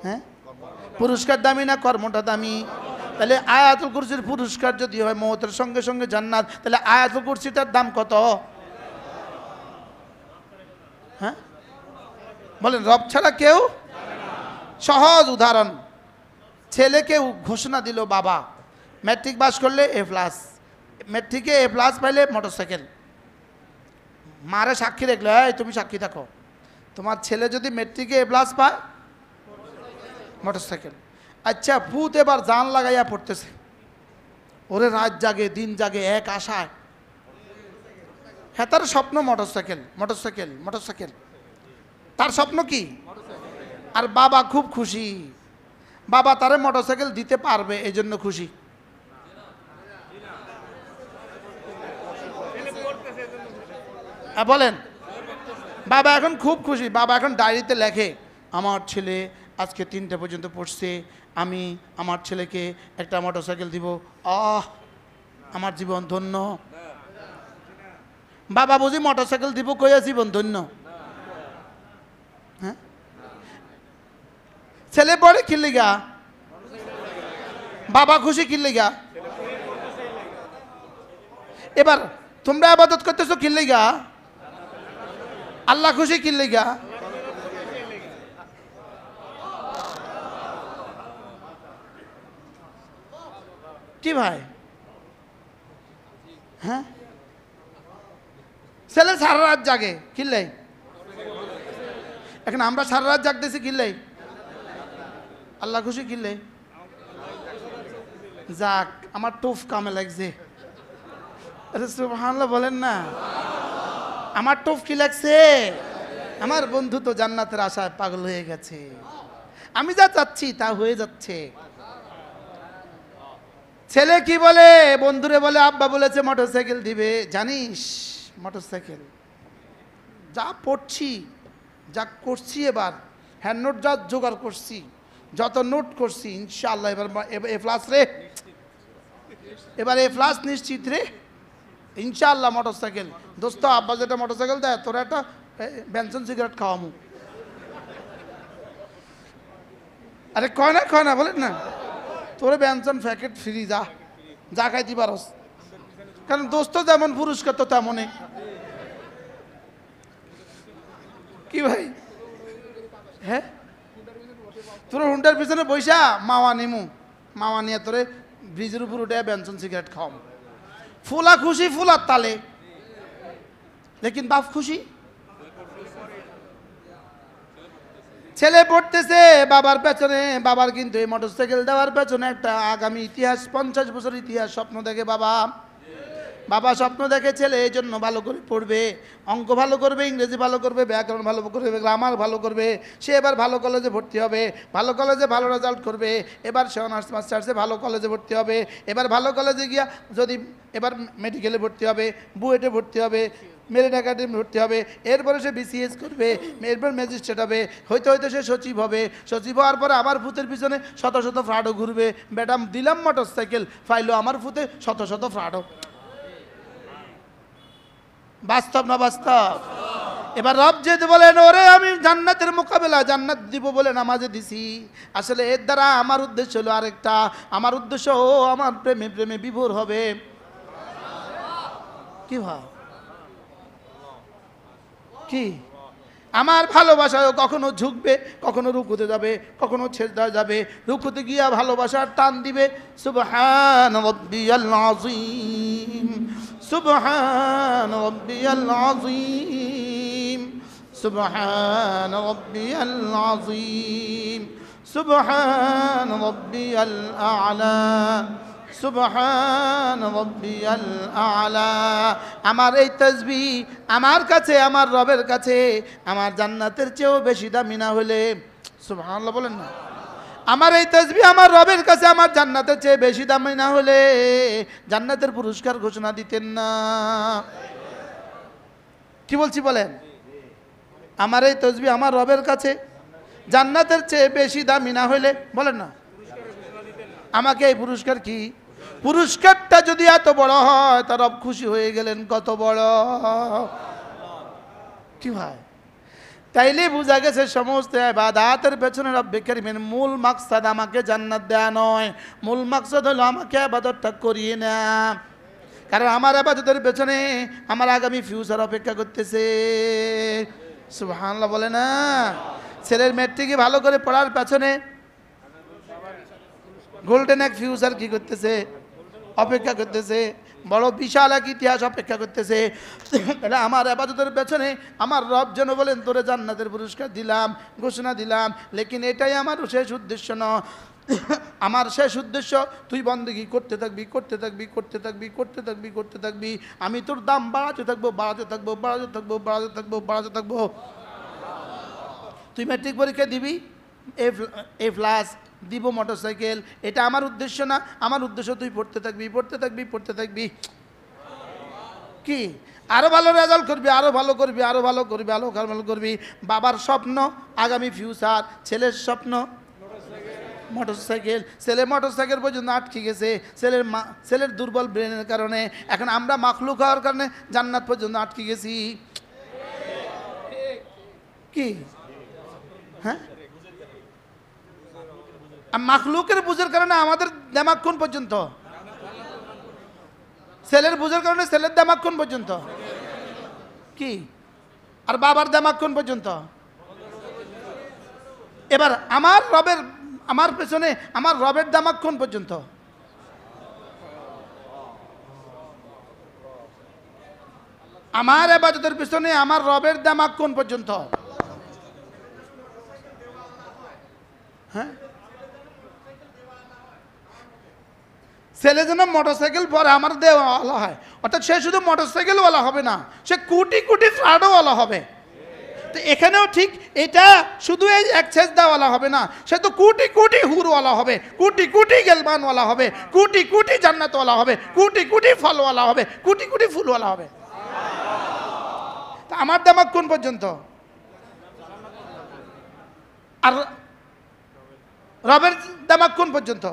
হ্যাঁ, পুরস্কার দামি না কর্মটা দামি? তাহলে আয়াতুল কুরসির পুরস্কার যদি হয় মওতের সঙ্গে সঙ্গে জান্নাত, তাহলে আয়াতুল কুরসিটার দাম কত? হ্যাঁ বলেন, রব ছাড়া কেউ। সহজ উদাহরণ, ছেলেকে ঘোষণা দিল বাবা ম্যাট্রিক পাস করলে A+, ম্যাট্রিকে A+ পাইলে মোটরসাইকেল। মারে সাক্ষী দেখলো, এই তুমি সাক্ষী থাকো, তোমার ছেলে যদি ম্যাট্রিকে A+ পায় মোটরসাইকেল। আচ্ছা, ভূত এবার জান লাগাইয়া পড়তেছে, ওরে রাত জাগে দিন জাগে এক আশায়। হ্যাঁ, তার স্বপ্ন মোটরসাইকেল, মোটরসাইকেল, মোটরসাইকেল, তার স্বপ্ন কি? আর বাবা খুব খুশি, বাবা তারে মোটরসাইকেল দিতে পারবে এই জন্য খুশি। বলেন, বাবা এখন খুব খুশি, বাবা এখন ডায়েরিতে লেখে আমার ছেলে আজকে 3টা পর্যন্ত পড়ছে, আমি আমার ছেলেকে একটা মোটরসাইকেল দিব। আমার জীবন ধন্য। বাবা বুঝি মোটরসাইকেল দিব কইয়া জীবন ধন্য? হ্যাঁ, ছেলে পড়ে কি লিগা? বাবা খুশি কি লিগা? এবার তোমরা ইবাদত করতেছো কি লিগা? আল্লাহ খুশি কি লিগা? কি ভাই? হ্যাঁ, ছেলে সারা রাত জাগে কিনলে, এখন আমরা সারা রাত জাগতেছি কিনলে, আল্লাহ খুশি কিনলে। যাক, আমার টুফ কামে লাগছে। আরে সুবহানাল্লাহ বলেন না, আমার টুফ কি লাগছে? আমার বন্ধু তো জান্নাতের আশায় পাগল হয়ে গেছে, আমি যা চাচ্ছি তা হয়ে যাচ্ছে। ছেলে কি বলে? বন্ধুরে বলে আব্বা বলেছে মোটরসাইকেল দিবে। জানিস মোটরসাইকেল যা পড়ছি, যা করছি, এবার হ্যান্ড নোট যা জোগাড় করছি, যত নোট করছি, ইনশাআল্লাহ এবার এ প্লাস রে, এবার এ প্লাস নিশ্চিত রে, ইনশাআল্লাহ মোটরসাইকেল। দোস্ত আব্বা যেটা মোটরসাইকেল দেয়, তোরা একটা বেনসন সিগারেট খাওয়ামু। আরে কয় না বলেন না, তোরে বেনসন প্যাকেট ফ্রি, যা যা খাইতে পারস, কারণ দোস্ত যেমন পুরস্কার তো তেমনই। কি ভাই? হ্যাঁ, তোর হুন্ডার পিছনে বৈশা মাওয়া নিমু, মাওয়া নিয়ে তোরে ব্রিজের উপর উঠে বেনসন সিগারেট খাওয়াম। ফুলা খুশি ফুলার তালে, লেকিন বাপ খুশি। ছেলে পড়তেছে বাবার পেছনে, বাবার কিন্তু এই মোটরসাইকেল দেওয়ার পেছনে একটা আগামী ইতিহাস, 50 বছর ইতিহাস স্বপ্ন দেখে বাবা। বাবা স্বপ্ন দেখে ছেলে এই জন্য ভালো করে পড়বে, অঙ্ক ভালো করবে, ইংরেজি ভালো করবে, ব্যাকরণ ভালো করবে, গ্রামার ভালো করবে, সে এবার ভালো কলেজে ভর্তি হবে, ভালো কলেজে ভালো রেজাল্ট করবে, এবার সে অনার্স মাস্টার্সে ভালো কলেজে ভর্তি হবে, এবার ভালো কলেজে গিয়া যদি এবার মেডিকেলে ভর্তি হবে, বুয়েটে ভর্তি হবে, মেরিট একাডেমি ভর্তি হবে, এরপরে সে বিসিএস করবে, এরপর ম্যাজিস্ট্রেট হবে, হইতে হইতে সে সচিব হবে, সচিব হওয়ার পরে আবার ভূতের পিছনে শত শত ফ্রাডও ঘুরবে। ম্যাডাম দিলাম মোটরসাইকেল, ফাইলো আমার ভূতে শত শত ফ্রাডও। বাস্তব না বাস্তব? এবার রব যদি বলেন ওরে আমি জান্নাতের মোকাবেলা জান্নাত দিব বলে নামাজে দিছি, আসলে এর দ্বারা আমার উদ্দেশ্য হলো আরেকটা, আমার উদ্দেশ্য ও আমার প্রেমে প্রেমে বিভোর হবে। কি ভাই? কি আমার ভালোবাসায় কখনো ঝুঁকবে, কখনো রুকুতে যাবে, কখনো ছেড়ে যাবে, রুকুতে গিয়া ভালোবাসার টান দিবে। সুবহান রাব্বিয়াল আযীম, সুবহান রাব্বিয়াল আযীম, সুবহান রাব্বিয়াল আযীম, সুবহান রাব্বিয়াল আ'লা, সুবহান রাব্বিয়াল আ'লা। আমার এই তাসবিহ আমার কাছে, আমার রবের কাছে, আমার জান্নাতের চেয়েও বেশি দামি না হলে, সুবহানাল্লাহ বলেন না, আমার এই তাসবিহ আমার রবের কাছে আমার জান্নাতের চেয়ে বেশি দামি না হলে জান্নাতের পুরস্কার ঘোষণা দিতেন না। কি বলছি বলেন? আমার এই তাসবিহ আমার রবের কাছে জান্নাতের চেয়ে বেশি দামি না হলে, বলেন না, আমাকে এই পুরস্কার, কি পুরস্কারটা যদি এত বড় হয় তার রব খুশি হয়ে গেলেন কত বড়। কি ভাই? তাইলে বোঝা গেছে সমস্ত ইবাদতের পেছনে রব্বে কারীমের মূল মাকসাদ আমাকে জান্নাত দেয়া নয়, মূল মাকসাদ হলো আমাকে ইবাদতটা করিয়ে না। কারণ আমার ইবাদতের পেছনে আমার আগামী ফিউচার অপেক্ষা করতেছে। সুবহানাল্লাহ বলে না? ছেলের ম্যাট্রিকে ভালো করে পড়ার পেছনে গোল্ডেন এক ফিউচার কি করতেছে? অপেক্ষা করতেছে, বড় বিশাল এক ইতিহাস অপেক্ষা করতেছে। এটা আমার ইবাদতের পেছনে আমার রব যেন বলেন তোরে জান্নাতের পুরস্কার দিলাম, ঘোষণা দিলাম, লেকিন এটাই আমার শেষ উদ্দেশ্য নয়। আমার শেষ উদ্দেশ্য তুই বন্দেগী করতে থাকবি, করতে থাকবি, করতে থাকবি, করতে থাকবি, করতে থাকবি, আমি তোর দাম বাড়াতে থাকবো, বাড়াতে থাকবো, বাড়াতে থাকবো, বাড়াতে থাকবো, বাড়াতে থাকবো। তুই ম্যাট্রিক পরীক্ষা দিবি, এ প্লাস দিব মোটরসাইকেল, এটা আমার উদ্দেশ্য না। আমার উদ্দেশ্য তুই পড়তে থাকবি, পড়তে থাকবি, পড়তে থাকবি। কি আরো ভালো রেজাল্ট করবি, আরো ভালো করবি, আরো ভালো করবি, আরো ভালো করবি। বাবার স্বপ্ন আগামী ফিউচার, ছেলের স্বপ্ন মোটরসাইকেল। ছেলে মোটরসাইকেল পর্যন্ত আটকে গেছে ছেলের দুর্বল ব্রেনের কারণে। এখন আমরা মাখলুক হওয়ার কারণে জান্নাত পর্যন্ত আটকে গেছি। কি হ্যাঁ, মাখলুকের বুঝের কারণে আমাদের দেমাগ কোন পর্যন্ত? ছেলের বুঝের কারণে ছেলের দেমাগ কোন পর্যন্ত? কি আর বাবার দেমাগ কোন পর্যন্ত? এবার আমার পেছনে আমার রবের দেমাগ কোন পর্যন্ত? আমার ইবাদতের পিছনে আমার রবের দেমাগ কোন পর্যন্ত? হ্যাঁ, ছেলে যেন মোটরসাইকেল পরে আমার দেওয়ালা হয়, অর্থাৎ সে শুধু মোটরসাইকেলওয়ালা হবে না, সে কোটি কোটি ফ্ল্যাটওয়ালা হবে। তো এখানেও ঠিক এটা শুধু এই এক সেজদাওয়ালা হবে না, সে তো কোটি কোটি হুরওয়ালা হবে, কোটি কোটি গেলবানওয়ালা হবে, কোটি কোটি জান্নাতওয়ালা হবে, কোটি কোটি ফলওয়ালা হবে, কোটি কোটি ফুলওয়ালা হবে। তা আমার দেমাগ কোন পর্যন্ত? আর রবের দেমাগ কোন পর্যন্ত?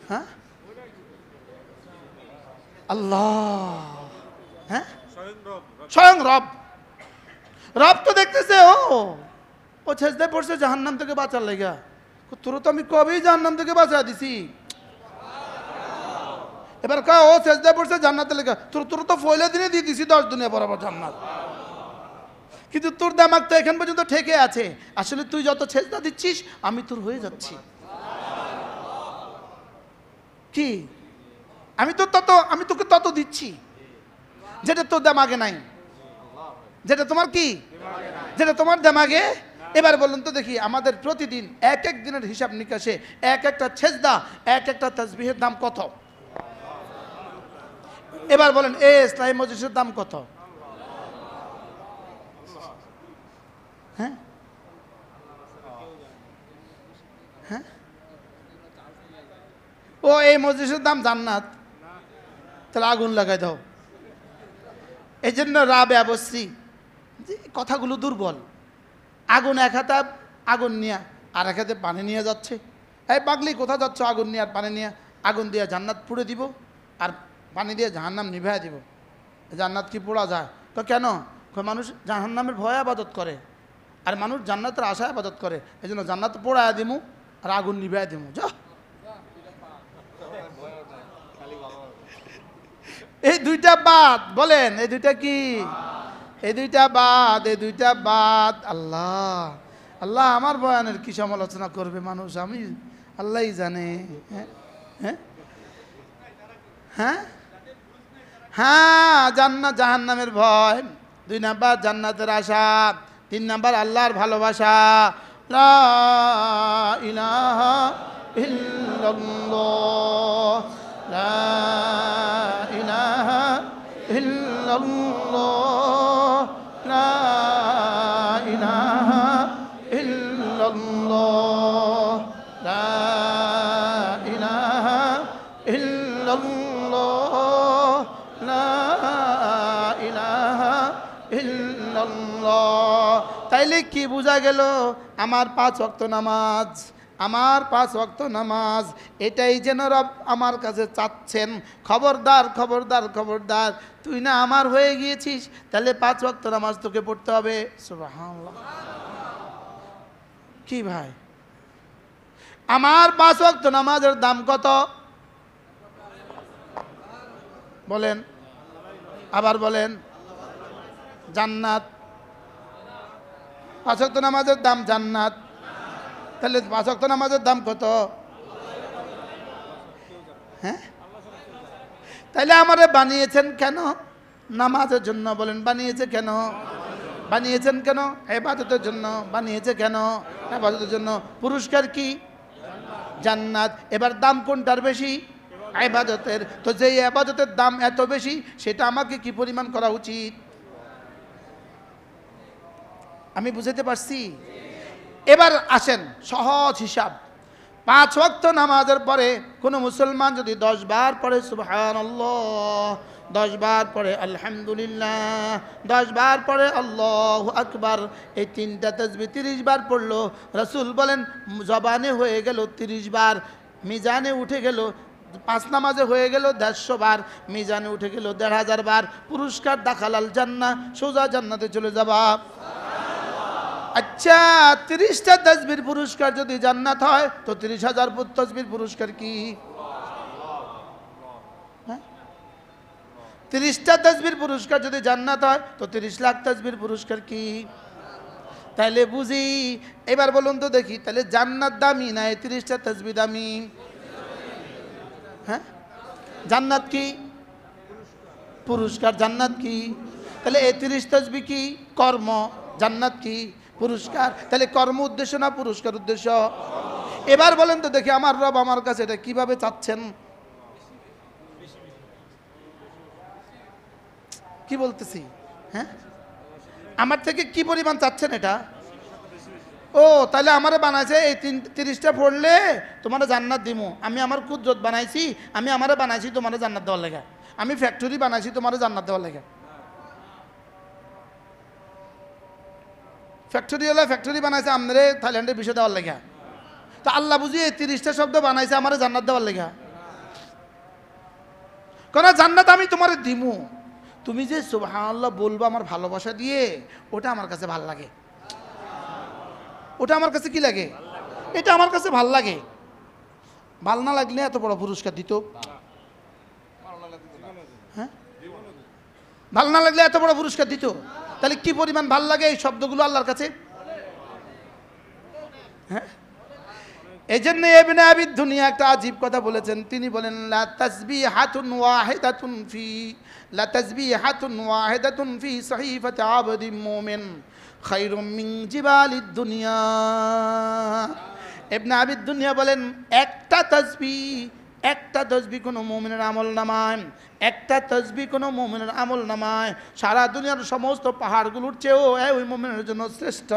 হ্যাঁ, আল্লাহ, হ্যাঁ, স্বয়ং রব। রব তো দেখতেছে ও সেজদায় পড়ছে জাহান্নাম থেকে বাঁচার লেগা। তোর তো আমি কবেই জাহান্নাম থেকে বাঁচা দিছি। এবার ও সেজদায় পড়ছে জান্নাতের লেগা, তোর তো পয়লা দিনে দিয়ে দিছি 10 দুনিয়া বরাবর জান্নাত। কিন্তু তোর দেমাগ তো এখান পর্যন্ত ঠেকে আছে। আসলে তুই যত সেজদা দিচ্ছিস আমি তোর হয়ে যাচ্ছি। কি আমি তোকে তত দিচ্ছি যেটা তোর দেমাগে নাই, যেটা তোমার কি, যেটা তোমার দেমাগে। এবার বলুন তো দেখি, আমাদের প্রতিদিন এক এক দিনের হিসাব নিকাশে এক একটা সেজদা, এক একটা তাসবিহের দাম কত? এবার বলেন ইসলামী মজলিসের দাম কত? হ্যাঁ হ্যাঁ, ও এই মজলিসের দাম জান্নাত, তাহলে আগুন লাগাই দাও। এই জন্য রাবে আবশ্রী যে কথাগুলো দুর্বল। আগুন এক হাতে আগুন নিয়ে আর এক হাতে পানি নিয়ে যাচ্ছে। এই পাগলি কোথা যাচ্ছ? আগুন নিয়ে আর পানি নিয়ে। আগুন দিয়ে জান্নাত পুড়ে দিব আর পানি দিয়ে জাহান্নাম নিভাইয়া দিব। জান্নাত কি পোড়া যায়? তো কেন? মানুষ জাহান্নামের ভয়ে আবাদত করে আর মানুষ জান্নাতের আশায় আবাদত করে। এই জন্য জান্নাত পোড়ায়া দিমু আর আগুন নিভাইয়া দিমু। যা, এই দুইটা বাদ বলেন, এই দুইটা কি? এই দুইটা বাদ, এই দুইটা বাদ। আল্লাহ আল্লাহ আমার বয়ানের কি সমালোচনা করবে মানুষ, আমি আল্লাহই জানে। হ্যাঁ হ্যাঁ হ্যাঁ হ্যাঁ, জান্নাত জাহান্নামের ভয়। 2 নাম্বার জান্নাতের আশা। 3 নাম্বার আল্লাহর ভালোবাসা। লা ইলাহা ইল্লাল্লাহ, লা ইলাহা ইল্লাল্লাহ, লা ইলাহা ইল্লাল্লাহ, লা ইলাহা ইল্লাল্লাহ, লা ইলাহা ইল্লাল্লাহ। তাইলে কি বোঝা গেল? আমার 5 ওয়াক্ত নামাজ, আমার 5 ওয়াক্ত নামাজ, এটাই যেন রব আমার কাছে চাচ্ছেন। খবরদার খবরদার খবরদার, তুই না আমার হয়ে গিয়েছিস, তাহলে 5 ওয়াক্ত নামাজ তোকে পড়তে হবে। সুবহানাল্লাহ। কি ভাই, আমার 5 ওয়াক্ত নামাজের দাম কত? বলেন, আবার বলেন। জান্নাত। 5 ওয়াক্ত নামাজের দাম জান্নাত। তাহলে 5 ওয়াক্ত নামাজের দাম কত? হ্যাঁ, তাইলে আমারে বানিয়েছেন কেন? নামাজের জন্য। বলেন, বানিয়েছে কেন? বানিয়েছেন কেন? ইবাদতের জন্য। বানিয়েছে কেন? ইবাদতের জন্য। পুরস্কার কি? জান্নাত। এবার দাম কোনটার বেশি? ইবাদতের। তো যেই ইবাদতের দাম এত বেশি, সেটা আমাকে কি পরিমাণ করা উচিত? আমি বুঝাতে পারছি? এবার আসেন সহজ হিসাব। 5 ওয়াক্ত নামাজের পরে কোনো মুসলমান যদি 10 বার পড়ে সুবহানাল্লাহ 10 বার পরে আলহামদুলিল্লাহ, 10 বার পরে আল্লাহু আকবার। এই তিনটা তাসবিহ 30 বার পড়লো। রাসূল বলেন জবানে হয়ে গেল 30 বার, মিজানে উঠে গেল, 5 নামাজে হয়ে গেল 150 বার, মিজানে উঠে গেল 1500 বার। পুরস্কার দাখালাল জান্নাহ, সোজা জান্নাতে চলে যাবা। আচ্ছা, 30টা তাসবিহর পুরস্কার যদি জান্নাত হয় তো 30,000 তাসবিহর পুরস্কার কি? 30টা তাসবিহর পুরস্কার যদি জান্নাত হয় তো 30 লাখ তাসবিহর পুরস্কার কি? তাইলে বুঝি, এবার বলুন তো দেখি, তাহলে জান্নাত দামি না এই 30টা তাসবিহ দামি? হ্যাঁ, জান্নাত কি? পুরস্কার। জান্নাত কি? তাহলে এই 30 তাসবিহ কি? কর্ম। জান্নাত কি? পুরস্কার। তাহলে কর্ম উদ্দেশ্য না পুরস্কার উদ্দেশ্য? এবার বলেন তো দেখি, আমার রব আমার কাছে এটা কিভাবে চাচ্ছেন? কি বলতেছি? হ্যাঁ, আমার থেকে কি পরিমাণ চাচ্ছেন এটা? ও, তাহলে আমারে বানাইছে এই 30টা পড়লে তোমার জান্নাত দিমু। আমি আমার কুদরত বানাইছি, আমি আমারে বানাইছি তোমার জান্নাত দেওয়ার লেগে। আমি ফ্যাক্টরি বানাইছি তোমার জান্নাত দেওয়ার লেগে। ফ্যাক্টরি হলে ফ্যাক্টরি বানাইছে আমাদের থাইল্যান্ডের বিষয় দেওয়ার লেগে। তো আল্লাহ বুঝি এই 30টা শব্দ বানাইছে আমার জান্নাত দেওয়ার লেগে। কোন জান্নাত আমি তোমার দিমু, তুমি যে সুবহানাল্লাহ বলবো আমার ভালোবাসা দিয়ে, ওটা আমার কাছে ভাল লাগে। ওটা আমার কাছে কি লাগে? এটা আমার কাছে ভাল লাগে। ভাল না লাগলে এত বড় পুরস্কার দিত? হ্যাঁ, ভাল না লাগলে এত বড় পুরস্কার দিত? তাহলে কি পরিমাণ ভাল লাগে এই শব্দগুলো আল্লাহর কাছে? হ্যাঁ, এই জন্য ইবনে আবি দুনিয়া একটা আজীব কথা বলেছেন। তিনি বলেন লা তাসবিহাতুন ওয়াহিদাতুন ফি লা তাসবিহাতুন ওয়াহিদাতুন ফি সহিফাতি আবদিন মুমিন খায়রুম মিন জিবালিদ দুনিয়া। ইবনে আবি দুনিয়া বলেন একটা তাসবিহ কোনো মুমিনের আমল নামায়, একটা তাসবিহ কোনো মুমিনের আমল নামায় সারা দুনিয়ার সমস্ত পাহাড়গুলোর চেয়েও ওই মুমিনের জন্য শ্রেষ্ঠ।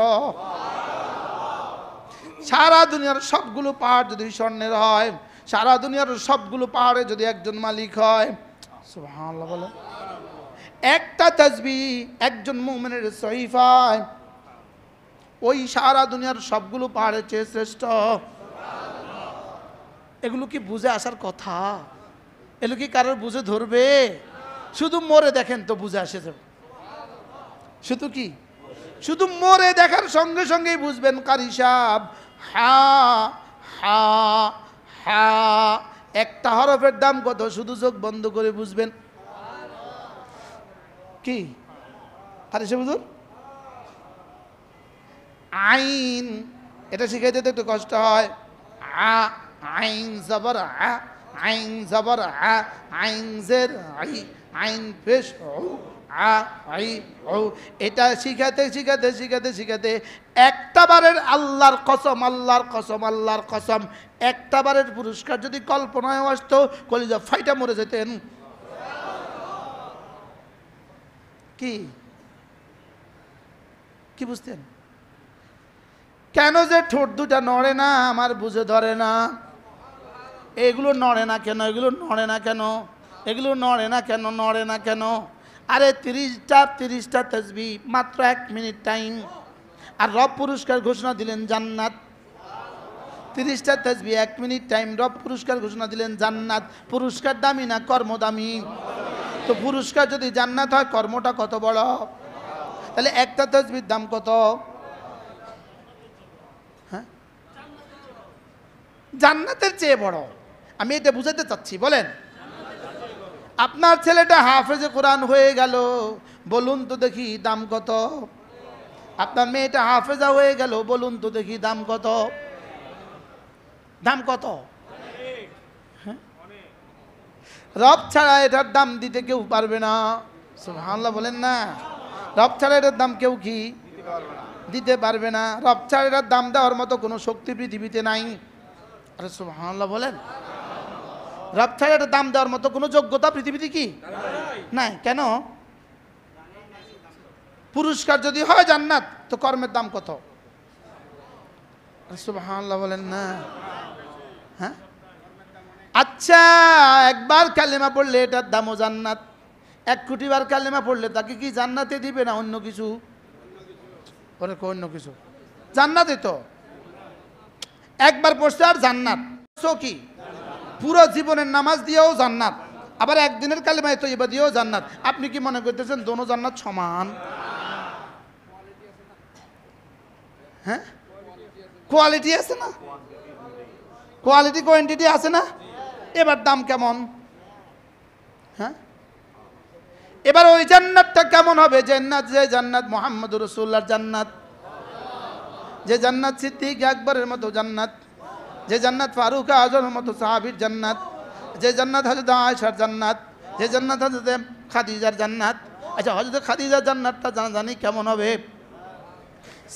সারা দুনিয়ার সবগুলো পাহাড় যদি স্বর্ণের হয়, সারা দুনিয়ার সবগুলো পাহাড়ে যদি একজন মালিক হয়, সুবহানাল্লাহ বলে, একটা তাসবিহ একজন মুমিনের সহিফায় ওই সারা দুনিয়ার সবগুলো পাহাড়ের চেয়ে শ্রেষ্ঠ। এগুলো কি বুঝে আসার কথা? এগুলো কি কারোর বুঝে ধরবে? শুধু মরে দেখেন তো বুঝে আসে যাবে। শুধু কি? শুধু মরে দেখার সঙ্গে সঙ্গেই বুঝবেন কারি সাহেব হা হা হা একটা হরফের দাম কত শুধু চোখ বন্ধ করে বুঝবেন। কি কারি সাহেব হুজুর? আইন, এটা শিখাইতে তো একটু কষ্ট হয়। আইন জবর আ, আইন জবর আ, আইন জের আই, আইন পেশ আ আই ও, এটা শিখাতে শিখাতে শিখাতে শিখাতে একটা বারের আল্লাহর কসম, আল্লাহর কসম, আল্লাহর কসম, একটা বারের পুরস্কার যদি কল্পনায় আসতো কলিজা ফাইটা মরে যেতেন। কি কি বুঝতেন? কেন যে ঠোঁট দুটা নড়ে না আমার বুঝে ধরে না। এগুলো নড়ে না কেন? এগুলো নড়ে না কেন? এগুলো নড়ে না কেন? নড়ে না কেন? আরে 30টা তাসবিহ মাত্র 1 মিনিট টাইম, আর রব পুরস্কার ঘোষণা দিলেন জান্নাত। 30টা তাসবিহ 1 মিনিট টাইম, রব পুরস্কার ঘোষণা দিলেন জান্নাত। পুরস্কার দামি না কর্ম দামি? তো পুরস্কার যদি জান্নাত হয় কর্মটা কত বড়? তাহলে একটা তাসবিহর দাম কত? হ্যাঁ, জান্নাতের চেয়ে বড়। আমি এটা বুঝাতে চাচ্ছি। বলেন, আপনার ছেলেটা হাফেজে কোরআন হয়ে গেল, বলুন তো দেখি দাম কত? আপনার মেয়েটা হাফেজা হয়ে গেল, বলুন তো দেখি দাম কত? দাম কত? হ্যাঁ? রব ছাড়া এটার দাম দিতে কেউ পারবে না। সুবহানাল্লাহ বলেন না। রব ছাড়া এটার দাম কেউ কি দিতে পারবে না। রব ছাড়া এটার দাম দেওয়ার মতো কোনো শক্তি পৃথিবীতে নাই। আরে সুবহানাল্লাহ বলেন। রব ছাড়া এটার দাম দেওয়ার মতো কোনো যোগ্যতা পৃথিবীতে কি নাই? কেন? পুরস্কার যদি হয় জান্নাত তো কর্মের দাম কত? সুবহানাল্লাহ বলেন না। হ্যাঁ, আচ্ছা একবার কালেমা পড়লে এটার দামও জান্নাত, 1 কোটি বার কালেমা পড়লে তাকে কি জান্নাতে দিবে না অন্য কিছু? ওরে অন্য কিছু জান্নাতে তো একবার পড়ছে আর জান্নাত। কি পুরো জীবনের নামাজ দিয়েও জান্নাত, আবার একদিনের কালেমা তৈয়বা দিয়েও জান্নাত। আপনি কি মনে করতেছেন দোনো জান্নাত সমান? হ্যাঁ, কোয়ালিটি আছে না, কোয়ালিটি কোয়ান্টিটি আছে না? এবার দাম কেমন? হ্যাঁ, এবার ওই জান্নাতটা কেমন হবে? জান্নাত, যে জান্নাত মুহাম্মদুর রাসূলুল্লাহর জান্নাত, যে জান্নাত সিদ্দিক আকবরের মতো জান্নাত, যে জান্নাত ফারুক আজমের মতো সাহাবীর জান্নাত, যে জান্নাত হযরত আয়েশার জান্নাত, যে জান্নাত হযরত খাদিজার জান্নাত। আচ্ছা, হযরত খাদিজার জান্নাতটা জানি কেমন হবে?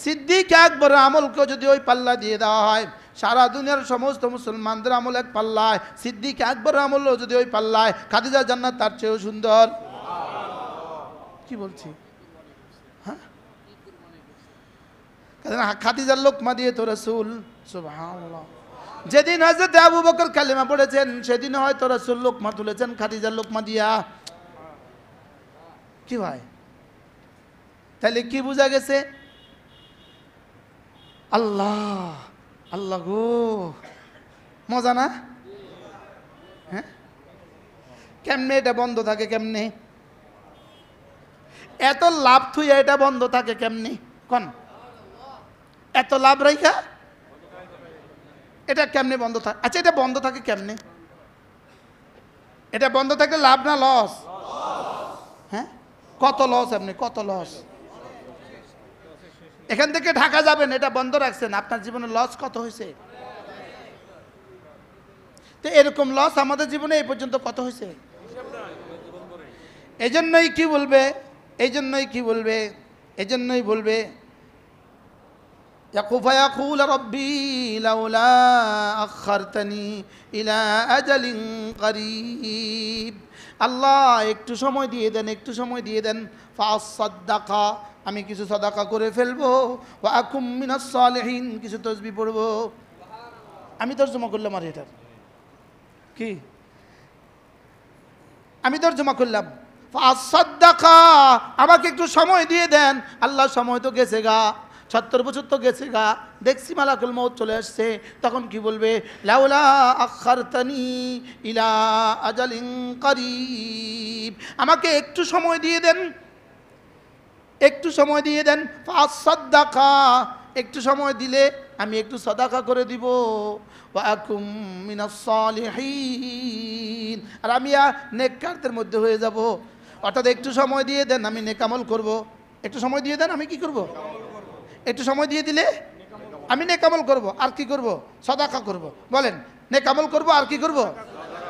সিদ্দিক আকবরের আমলকে যদি ওই পাল্লা দিয়ে দেওয়া হয়, সারা দুনিয়ার সমস্ত মুসলমানদের আমল এক পাল্লায়, সিদ্দিক আকবরের আমলও যদি ওই পাল্লায়, খাদিজার জান্নাত তার চেয়েও সুন্দর। কি বলছি? হ্যাঁ, খাদিজার লোকমা দিয়ে তো রাসূল, সুবহানাল্লাহ, যেদিন হযরত আবু বকর কালেমা পড়েছেন সেদিন হয়তো রাসূল লোকমা তুলেছেন খাদিজার লোকমা দিয়া। কি ভাই, তাহলে কি বোঝা গেছে? আল্লাহ আল্লাহ গো, মজা না? হ্যাঁ, কেমনে এটা বন্ধ থাকে? কেমনে এত লাভ থুইয়া এটা বন্ধ থাকে? কেমনে কোন? এত লাভ রাইখা এটা কেমনে বন্ধ থাকে? আচ্ছা, এটা বন্ধ থাকে কেমনে? এটা বন্ধ থাকলে লাভ না লস? হ্যাঁ, কত লস? আপনি কত লস? এখান থেকে ঢাকা যাবেন, এটা বন্ধ রাখছেন, আপনার জীবনে লস কত হয়েছে? তো এরকম লস আমাদের জীবনে এই পর্যন্ত কত হয়েছে? এজন্যই কি বলবে, এজন্যই কি বলবে, এজন্যই বলবে ইয়াকুল রব্বি লাউলা আখারতানি ইলা আজালিন করিব। আল্লাহ একটু সময় দিয়ে দেন, একটু সময় দিয়ে দেন। ফাসাদ্দাকা, আমি কিছু সাদাকা করে ফেলবো। ওয়া আকুম মিনাস সালিহিন, কিছু তাসবিহ পড়বো। আমি তরজমা করলাম, আর এটার কি আমি তরজমা করলাম। ফাসাদ্দাকা, আমাকে একটু সময় দিয়ে দেন। আল্লাহ সময় তো গেছে গা, 70 বছর তো গেছে গা, দেখছি মালাকুল মউত চলে আসছে। তখন কি বলবে? লাউলা আখারতানি ইলা আজালিন করিব, আমাকে একটু সময় দিয়ে দেন, একটু সময় দিয়ে দেন। ফাসাদ্দাকা, একটু সময় দিলে আমি একটু সাদাকা করে দিব। ওয়া আকুম মিনাস সালিহিন, আর আমি নেককারদের মধ্যে হয়ে যাব। অর্থাৎ একটু সময় দিয়ে দেন, আমি নেকামল করব। একটু সময় দিয়ে দেন, আমি কি করব? একটু সময় দিয়ে দিলে আমি নেকামল করব। আর কি করব? সাদাকা করব। বলেন, নেকামল করব আর কি করব?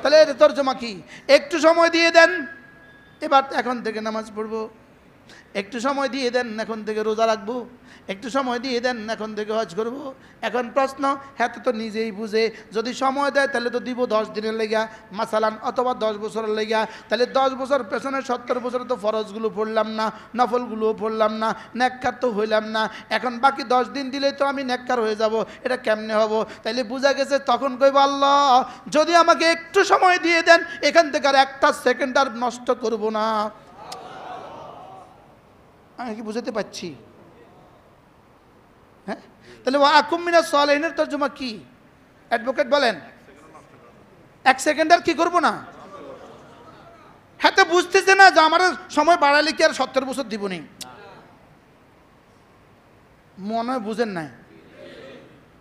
তাহলে এর তরজমা কি? একটু সময় দিয়ে দেন, এবার এখন থেকে নামাজ পড়ব। একটু সময় দিয়ে দেন, এখন থেকে রোজা রাখবো। একটু সময় দিয়ে দেন, এখন থেকে হজ করব। এখন প্রশ্ন, হ্যাঁ তো নিজেই বুঝে, যদি সময় দেয় তাহলে তো দিব 10 দিনের লেগা মাসালান, অথবা 10 বছরের লেগা। তাহলে 10 বছর পেছনে 70 বছরে তো ফরজগুলো পড়লাম না, নফলগুলোও পড়লাম না, নেককার তো হইলাম না। এখন বাকি 10 দিন দিলেই তো আমি নেককার হয়ে যাব। এটা কেমনে হব? তাইলে বোঝা গেছে তখন কইব, আল্লাহ যদি আমাকে একটু সময় দিয়ে দেন, এখান থেকে আর একটা সেকেন্ড আর নষ্ট করব না। আমি কি বুঝাতে পারছি? হ্যাঁ, তাহলে ওয়া আকুম মিনাস সালিহিনের তরজমা কি? অ্যাডভোকেট বলেন, 1 সেকেন্ড আর কি করব না? হ্যাঁ, তো বুঝতেছে না যে আমার সময় বাড়ালে কি আর 70 বছর দিব নি? মনে হয় বুঝেন নাই।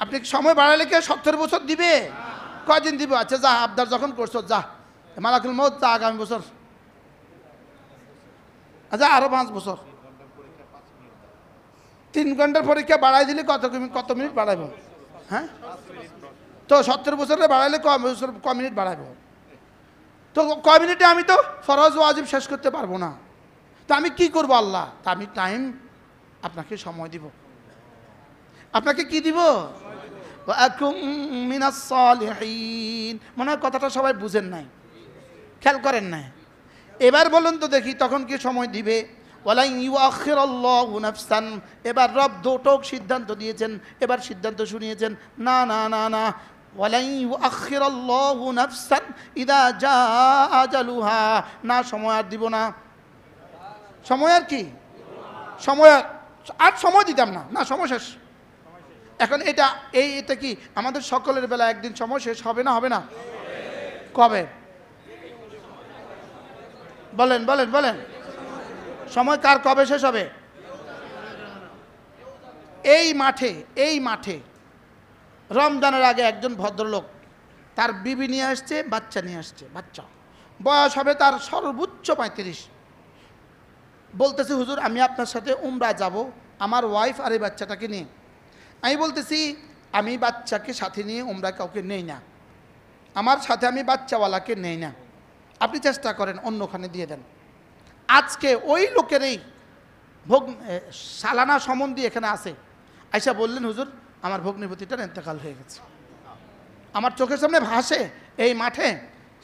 আপনি সময় বাড়ালে কি আর 70 বছর দিবে? কয়দিন দিবে? আচ্ছা যা, আবদার যখন করছো যা, মালাকুল মউত যা, আগামী বছর আচ্ছা আরো 5 বছর। 3 ঘন্টার পরীক্ষা বাড়াই দিলে কত মিনিট বাড়াবো? হ্যাঁ, তো 70 বছরে বাড়াইলে ক মিনিট বাড়াবো? তো কয় মিনিটে আমি তো ফরজ ওয়াজিব শেষ করতে পারবো না। তো আমি কি করব আল্লাহ? তা আমি টাইম আপনাকে সময় দিব। আপনাকে কি দিব? ওয়া আকুম মিনাস সালিহিন। মনে হয় কথাটা সবাই বুঝেন নাই, খেয়াল করেন নাই। এবার বলুন তো দেখি, তখন কি সময় দিবে? ওয়ালা ইউআখিরুল্লাহু নাফসান। এবার রব দুটোক সিদ্ধান্ত দিয়েছেন, এবার সিদ্ধান্ত শুনিয়েছেন, না না না না, ওয়ালাই ইউআখিরাল্লাহু নাফসান ইযা জাআ আজালুহা, না সময় আর দিব না। সময় আর কি? সময় আর সময় দিতাম না, না সময় শেষ। এখন এটা কি আমাদের সকলের বেলা একদিন সময় শেষ হবে না? হবে না? কবে? বলেন বলেন বলেন, সময় কার কবে শেষ হবে? এই মাঠে রমজানের আগে একজন ভদ্রলোক তার বিবি নিয়ে আসছে, বাচ্চা নিয়ে আসছে। বাচ্চা বয়স হবে তার সর্বোচ্চ 35। বলতেছে, হুজুর আমি আপনার সাথে উমরা যাব, আমার ওয়াইফ আর এই বাচ্চাটাকে নিয়ে। আমি বলতেছি, আমি বাচ্চাকে সাথে নিয়ে উমরা কাউকে নেই না, আমার সাথে আমি বাচ্চাওয়ালাকে নেই না, আপনি চেষ্টা করেন অন্যখানে দিয়ে দেন। আজকে ওই লোকেরই সালানা সম্বন্ধী এখানে আছে, আইসা বললেন, হুজুর আমার ভগ্নিপতিটার ইন্তেকাল হয়ে গেছে। আমার চোখের সামনে ভাসে এই মাঠে,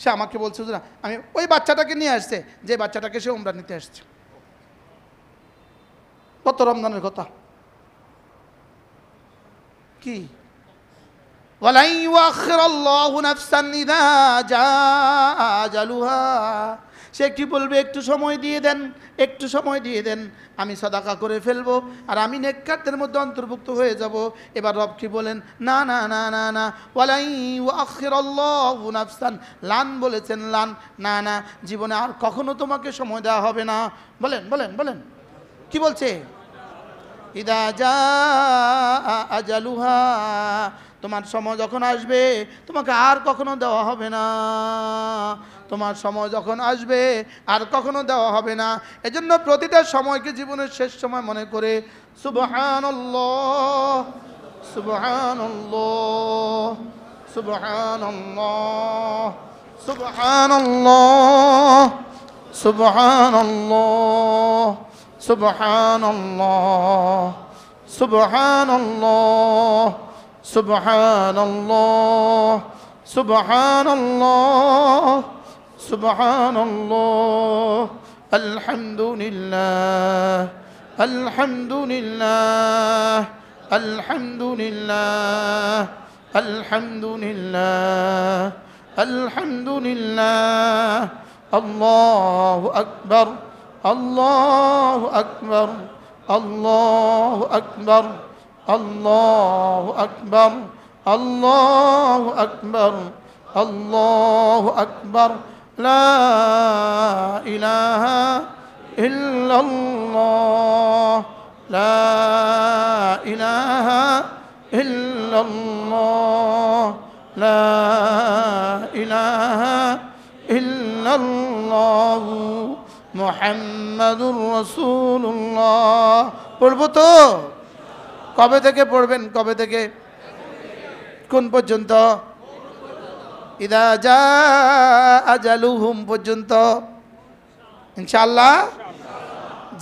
সে আমাকে বলছে, হুজুর আমি ওই বাচ্চাটাকে নিয়ে আসছে, যে বাচ্চাটাকে সে উমরা নিতে আসছে। কত রমজানের কথা কি? ওয়ালাই ইউআখিরাল্লাহু নাফসান ইযা জাআ আজালুহা, সে কি বলবে, একটু সময় দিয়ে দেন, একটু সময় দিয়ে দেন, আমি সাদাকা করে ফেলবো আর আমি নেককারদের মধ্যে অন্তর্ভুক্ত হয়ে যাব। এবার রব কি বলেন, না না না না না, ওয়ালাই ইউআখিরাল্লাহু নাফসান, লান বলেছেন, লান, না না, জীবনে আর কখনো তোমাকে সময় দেওয়া হবে না। বলেন বলেন বলেন, কি বলছে? ইদা জাআ আজালুহা, তোমার সময় যখন আসবে তোমাকে আর কখনো দেওয়া হবে না, তোমার সময় যখন আসবে আর কখনো দেওয়া হবে না। এজন্য প্রতিটা সময়কে জীবনের শেষ সময় মনে করে সুবহানাল্লাহ সুবহানাল্লাহ সুবহানাল্লাহ সুবহানাল্লাহ সুবহানাল্লাহ সুবহানাল্লাহ সুবহানাল্লাহ সুবহানাল্লাহ সুবহানাল্লাহ সুবহানাল্লাহ আলহামদুলিল্লাহ আলহামদুলিল্লাহ আলহামদুলিল্লাহ আলহামদুলিল্লাহ আলহামদুলিল্লাহ আল্লাহু আকবার আল্লাহু আকবার আল্লাহু আকবার আল্লাহু আকবার আল্লাহু আকবার আল্লাহু আকবার লা ইলাহা ইল্লাল্লাহ লা ইলাহা ইল্লাল্লাহ লা ইলাহা ইল্লাল্লাহ মুহাম্মাদুর রাসূলুল্লাহ। পড়বো তো? কবে থেকে পড়বেন? কবে থেকে কোন পর্যন্ত? ইদা জাআ আজালুহুম পর্যন্ত ইনশাআল্লাহ।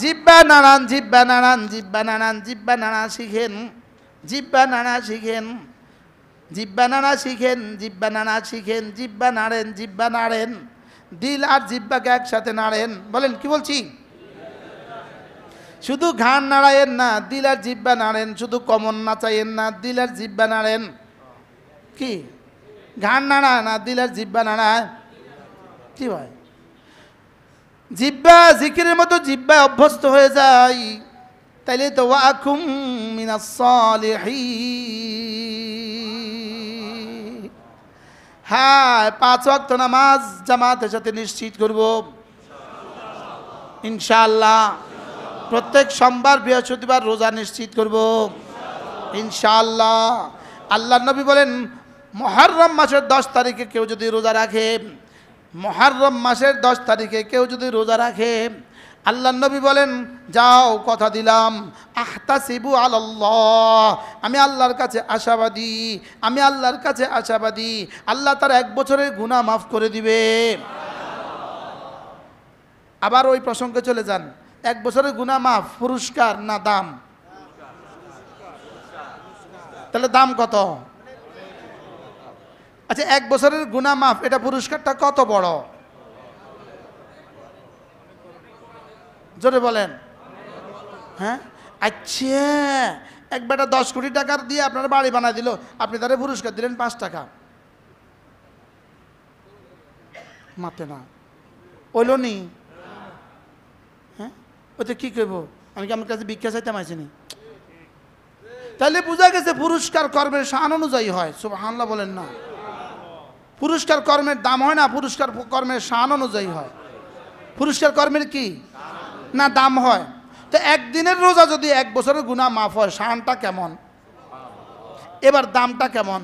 জিব্বা নাড়ান, জিব্বা নাড়ান, জিব্বা নাড়ান, জিব্বা নাড়া শিখেন, জিব্বা নাড়া শিখেন, জিব্বা নাড়া শিখেন, জিব্বা নাড়া শিখেন, জিব্বা নাড়েন, জিব্বা নাড়েন, দিল আর জিব্বাকে একসাথে নাড়েন। বলেন, কি বলছি? শুধু ঘাড় নাড়ায়েন না, দিল আর জিব্বা নাড়েন। শুধু কমন নাচাইয়েন না, দিল আর জিব্বা নাড়েন। কি ঘাড় নাড়া না, দিল আর জিব্বা নাড়া? কি ভাই, জিব্বা জিকিরের মতো জিব্বা অভ্যস্ত হয়ে যায়, তাইলে তো ওয়াকুম মিনাস সালিহিন। হ্যাঁ, 5 ওয়াক্ত নামাজ জামাতের সাথে নিশ্চিত করব ইনশাআল্লাহ। প্রত্যেক সোমবার বৃহস্পতিবার রোজা নিশ্চিত করব ইনশাআল্লাহ। আল্লাহর নবী বলেন, মুহররম মাসের 10 তারিখে কেউ যদি রোজা রাখে, মুহররম মাসের 10 তারিখে কেউ যদি রোজা রাখে, আল্লাহর নবী বলেন, যাও কথা দিলাম, আহতাসিবু আলাল্লাহ, আমি আল্লাহর কাছে আশাবাদী, আমি আল্লাহর কাছে আশাবাদী, আল্লাহ তার 1 বছরের গুনাহ মাফ করে দিবে। আবার ওই প্রসঙ্গে চলে যান, 1 বছরের গুনাহ মাফ পুরস্কার না দাম? তাহলে দাম কত? আচ্ছা, 1 বছরের গুনাহ মাফ, এটা পুরস্কারটা কত বড়? জোরে বলেন। হ্যাঁ, আচ্ছা, এক বেটা 10 কোটি টাকার দিয়ে আপনার বাড়ি বানায় দিল, আপনি তারে পুরস্কার দিলেন 5 টাকা। মাতে না ওইল নি হ্যাঁ ওতে কি করব আমি কি আমার কাছে ভিক্ষা চাইতে মাইছিনি তাহলে বোঝা গেছে পুরস্কার কর্মের শান অনুযায়ী হয় সুবহানাল্লাহ বলেন না পুরস্কার কর্মের দাম হয় না পুরস্কার কর্মের শান অনুযায়ী হয় পুরস্কার কর্মের কি না দাম হয় তো একদিনের রোজা যদি 1 বছরের গুনাহ মাফ হয় শানটা কেমন এবার দামটা কেমন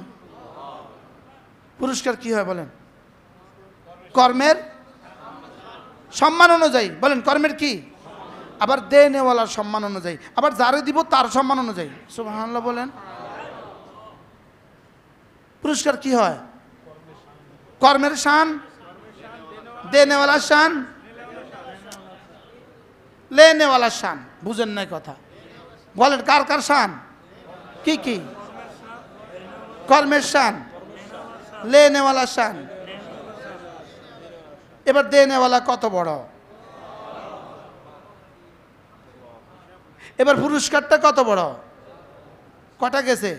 পুরস্কার কি হয় বলেন কর্মের সম্মান অনুযায়ী বলেন কর্মের কি আবার দেনেওয়ালার সম্মান অনুযায়ী আবার যারে দিব তার সম্মান অনুযায়ী সুবহানাল্লাহ বলেন পুরস্কার কি হয় কর্মের শান দেনেওয়ালার শান লেনেওয়ালার শান বুঝেন না কথা বলেন কার কার শান কি কি কর্মের শান লেনেওয়ালার শান এবার দেনেওয়ালা কত বড় এবার পুরস্কারটা কত বড় কটা গেছে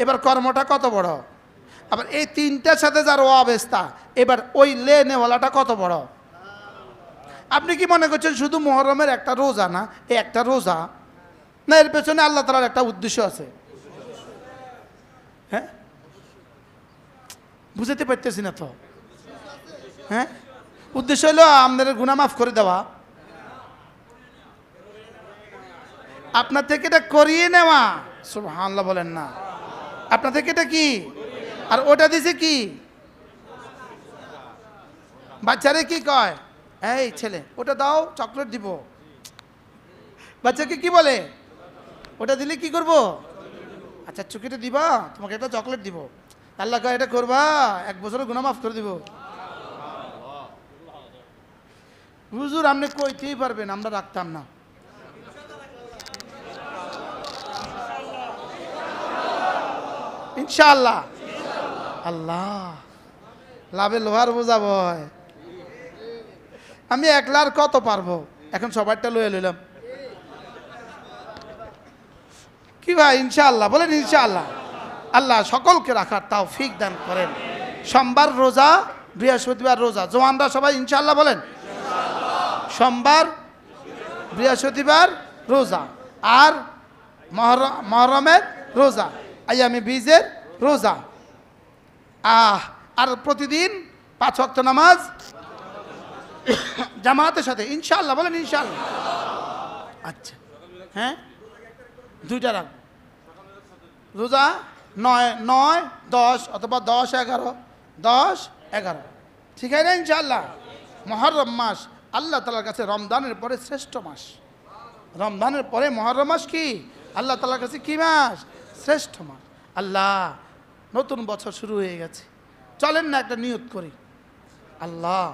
এবার কর্মটা কত বড় আবার এই তিনটার সাথে যার অবস্থা এবার ওই লেনেওয়ালাটা কত বড় আপনি কি মনে করছেন শুধু মুহররমের একটা রোজা না এই একটা রোজা না এর পেছনে আল্লাহ তাআলার একটা উদ্দেশ্য আছে হ্যাঁ বুঝতে পারতেছি না তো হ্যাঁ উদ্দেশ্য হলো আমাদের গুনাহ মাফ করে দেওয়া আপনার থেকে এটা করিয়ে নেওয়া সুবহানাল্লাহ বলেন না আপনার থেকে এটা কি আর ওটা দিছে কি বাচ্চারে কি কয় এই ছেলে ওটা দাও চকলেট দিব বাচ্চাকে কি বলে ওটা দিলে কি করব আচ্ছা চুকিটা দিবা তোমাকে একটা চকলেট দিব আল্লাহ কয় এটা করবা 1 বছরের গুনাহ মাফ করে দিব হুজুর আপনি কইতেই পারবেন আমরা রাখতাম না ইনশাআল্লাহ আল্লাহ লাভে লোহার বোঝা বয় আমি একলার কত পারবো এখন সবারটা লয়ে লইলাম কি ভাই ইনশাআল্লাহ বলেন ইনশাআল্লাহ আল্লাহ সকলকে রাখার তৌফিক দান করেন সোমবার রোজা বৃহস্পতিবার রোজা জওয়ানরা সবাই ইনশাআল্লাহ বলেন সোমবার বৃহস্পতিবার রোজা আর মুহররমের রোজা আইয়ামে বীজের রোজা আর প্রতিদিন 5 ওয়াক্ত নামাজ জামাতের সাথে ইনশাআল্লাহ বলেন ইনশাআল্লাহ আচ্ছা হ্যাঁ 2টা রাখ রোজা 9 10 অথবা 10 11 10 11 ঠিক আছে না ইনশাআল্লাহ মুহররম মাস আল্লাহ তাআলার কাছে রমজানের পরে শ্রেষ্ঠ মাস রমজানের পরে মুহররম মাস কি আল্লাহ তাআলার কাছে কি মাস শ্রেষ্ঠ মাস আল্লাহ নতুন বছর শুরু হয়ে গেছে চলেন না একটা নিয়ত করি আল্লাহ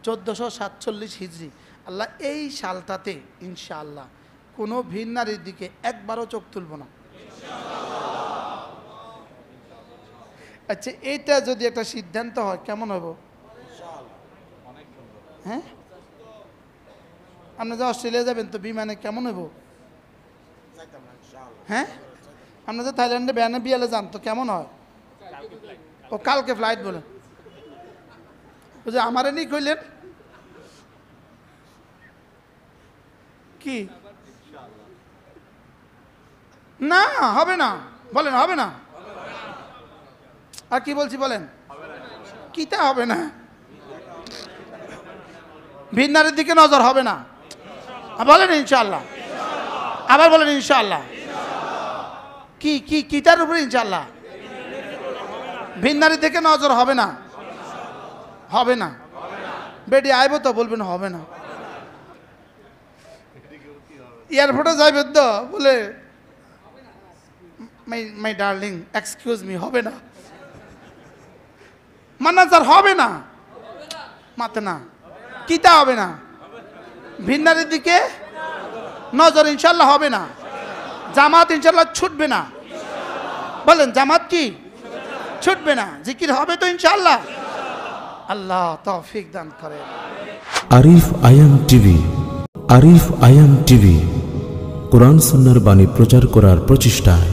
1447 হিজরি আল্লাহ এই সালটাতে ইনশাআল্লাহ কোনো ভিন নারীর দিকে একবারও চোখ তুলব না আচ্ছা এইটা যদি একটা সিদ্ধান্ত হয় কেমন হবে হ্যাঁ আপনি যে অস্ট্রেলিয়া যাবেন তো বিমানে কেমন হইব হ্যাঁ আপনি যে থাইল্যান্ডে ব্যানে বিয়ালে যান তো কেমন হয় ও কালকে ফ্লাইট বলেন ও যে আমারে নি কইলেন কি না হবে না বলেন হবে না আর কি বলছি বলেন কিটা হবে না ভিন্নারের দিকে নজর হবে না বলেন ইনশাআল্লাহ আবার বলেন ইনশাআল্লাহ কি কি কিটার উপরে ইনশাআল্লাহ ভিন্নারের দিকে নজর হবে না হবে না বেডি আইব তো বলবেন হবে না এয়ারপোর্টে যাইবে তো বলে মাই ডার্লিং এক্সকিউজ মি হবে না মানা স্যার হবে না মাতে না কিতা হবে না ভিন্নারের দিকে নজর ইনশাআল্লাহ হবে না জামাত ইনশাআল্লাহ ছুটবে না বলেন জামাত কি ছুটবে না জিকির হবে তো ইনশাআল্লাহ আল্লাহ তৌফিক দান করেন আরিফ আয়াম টিভি আরিফ আয়াম টিভি কোরআন সুন্নাহর বাণী প্রচার করার প্রচেষ্টায়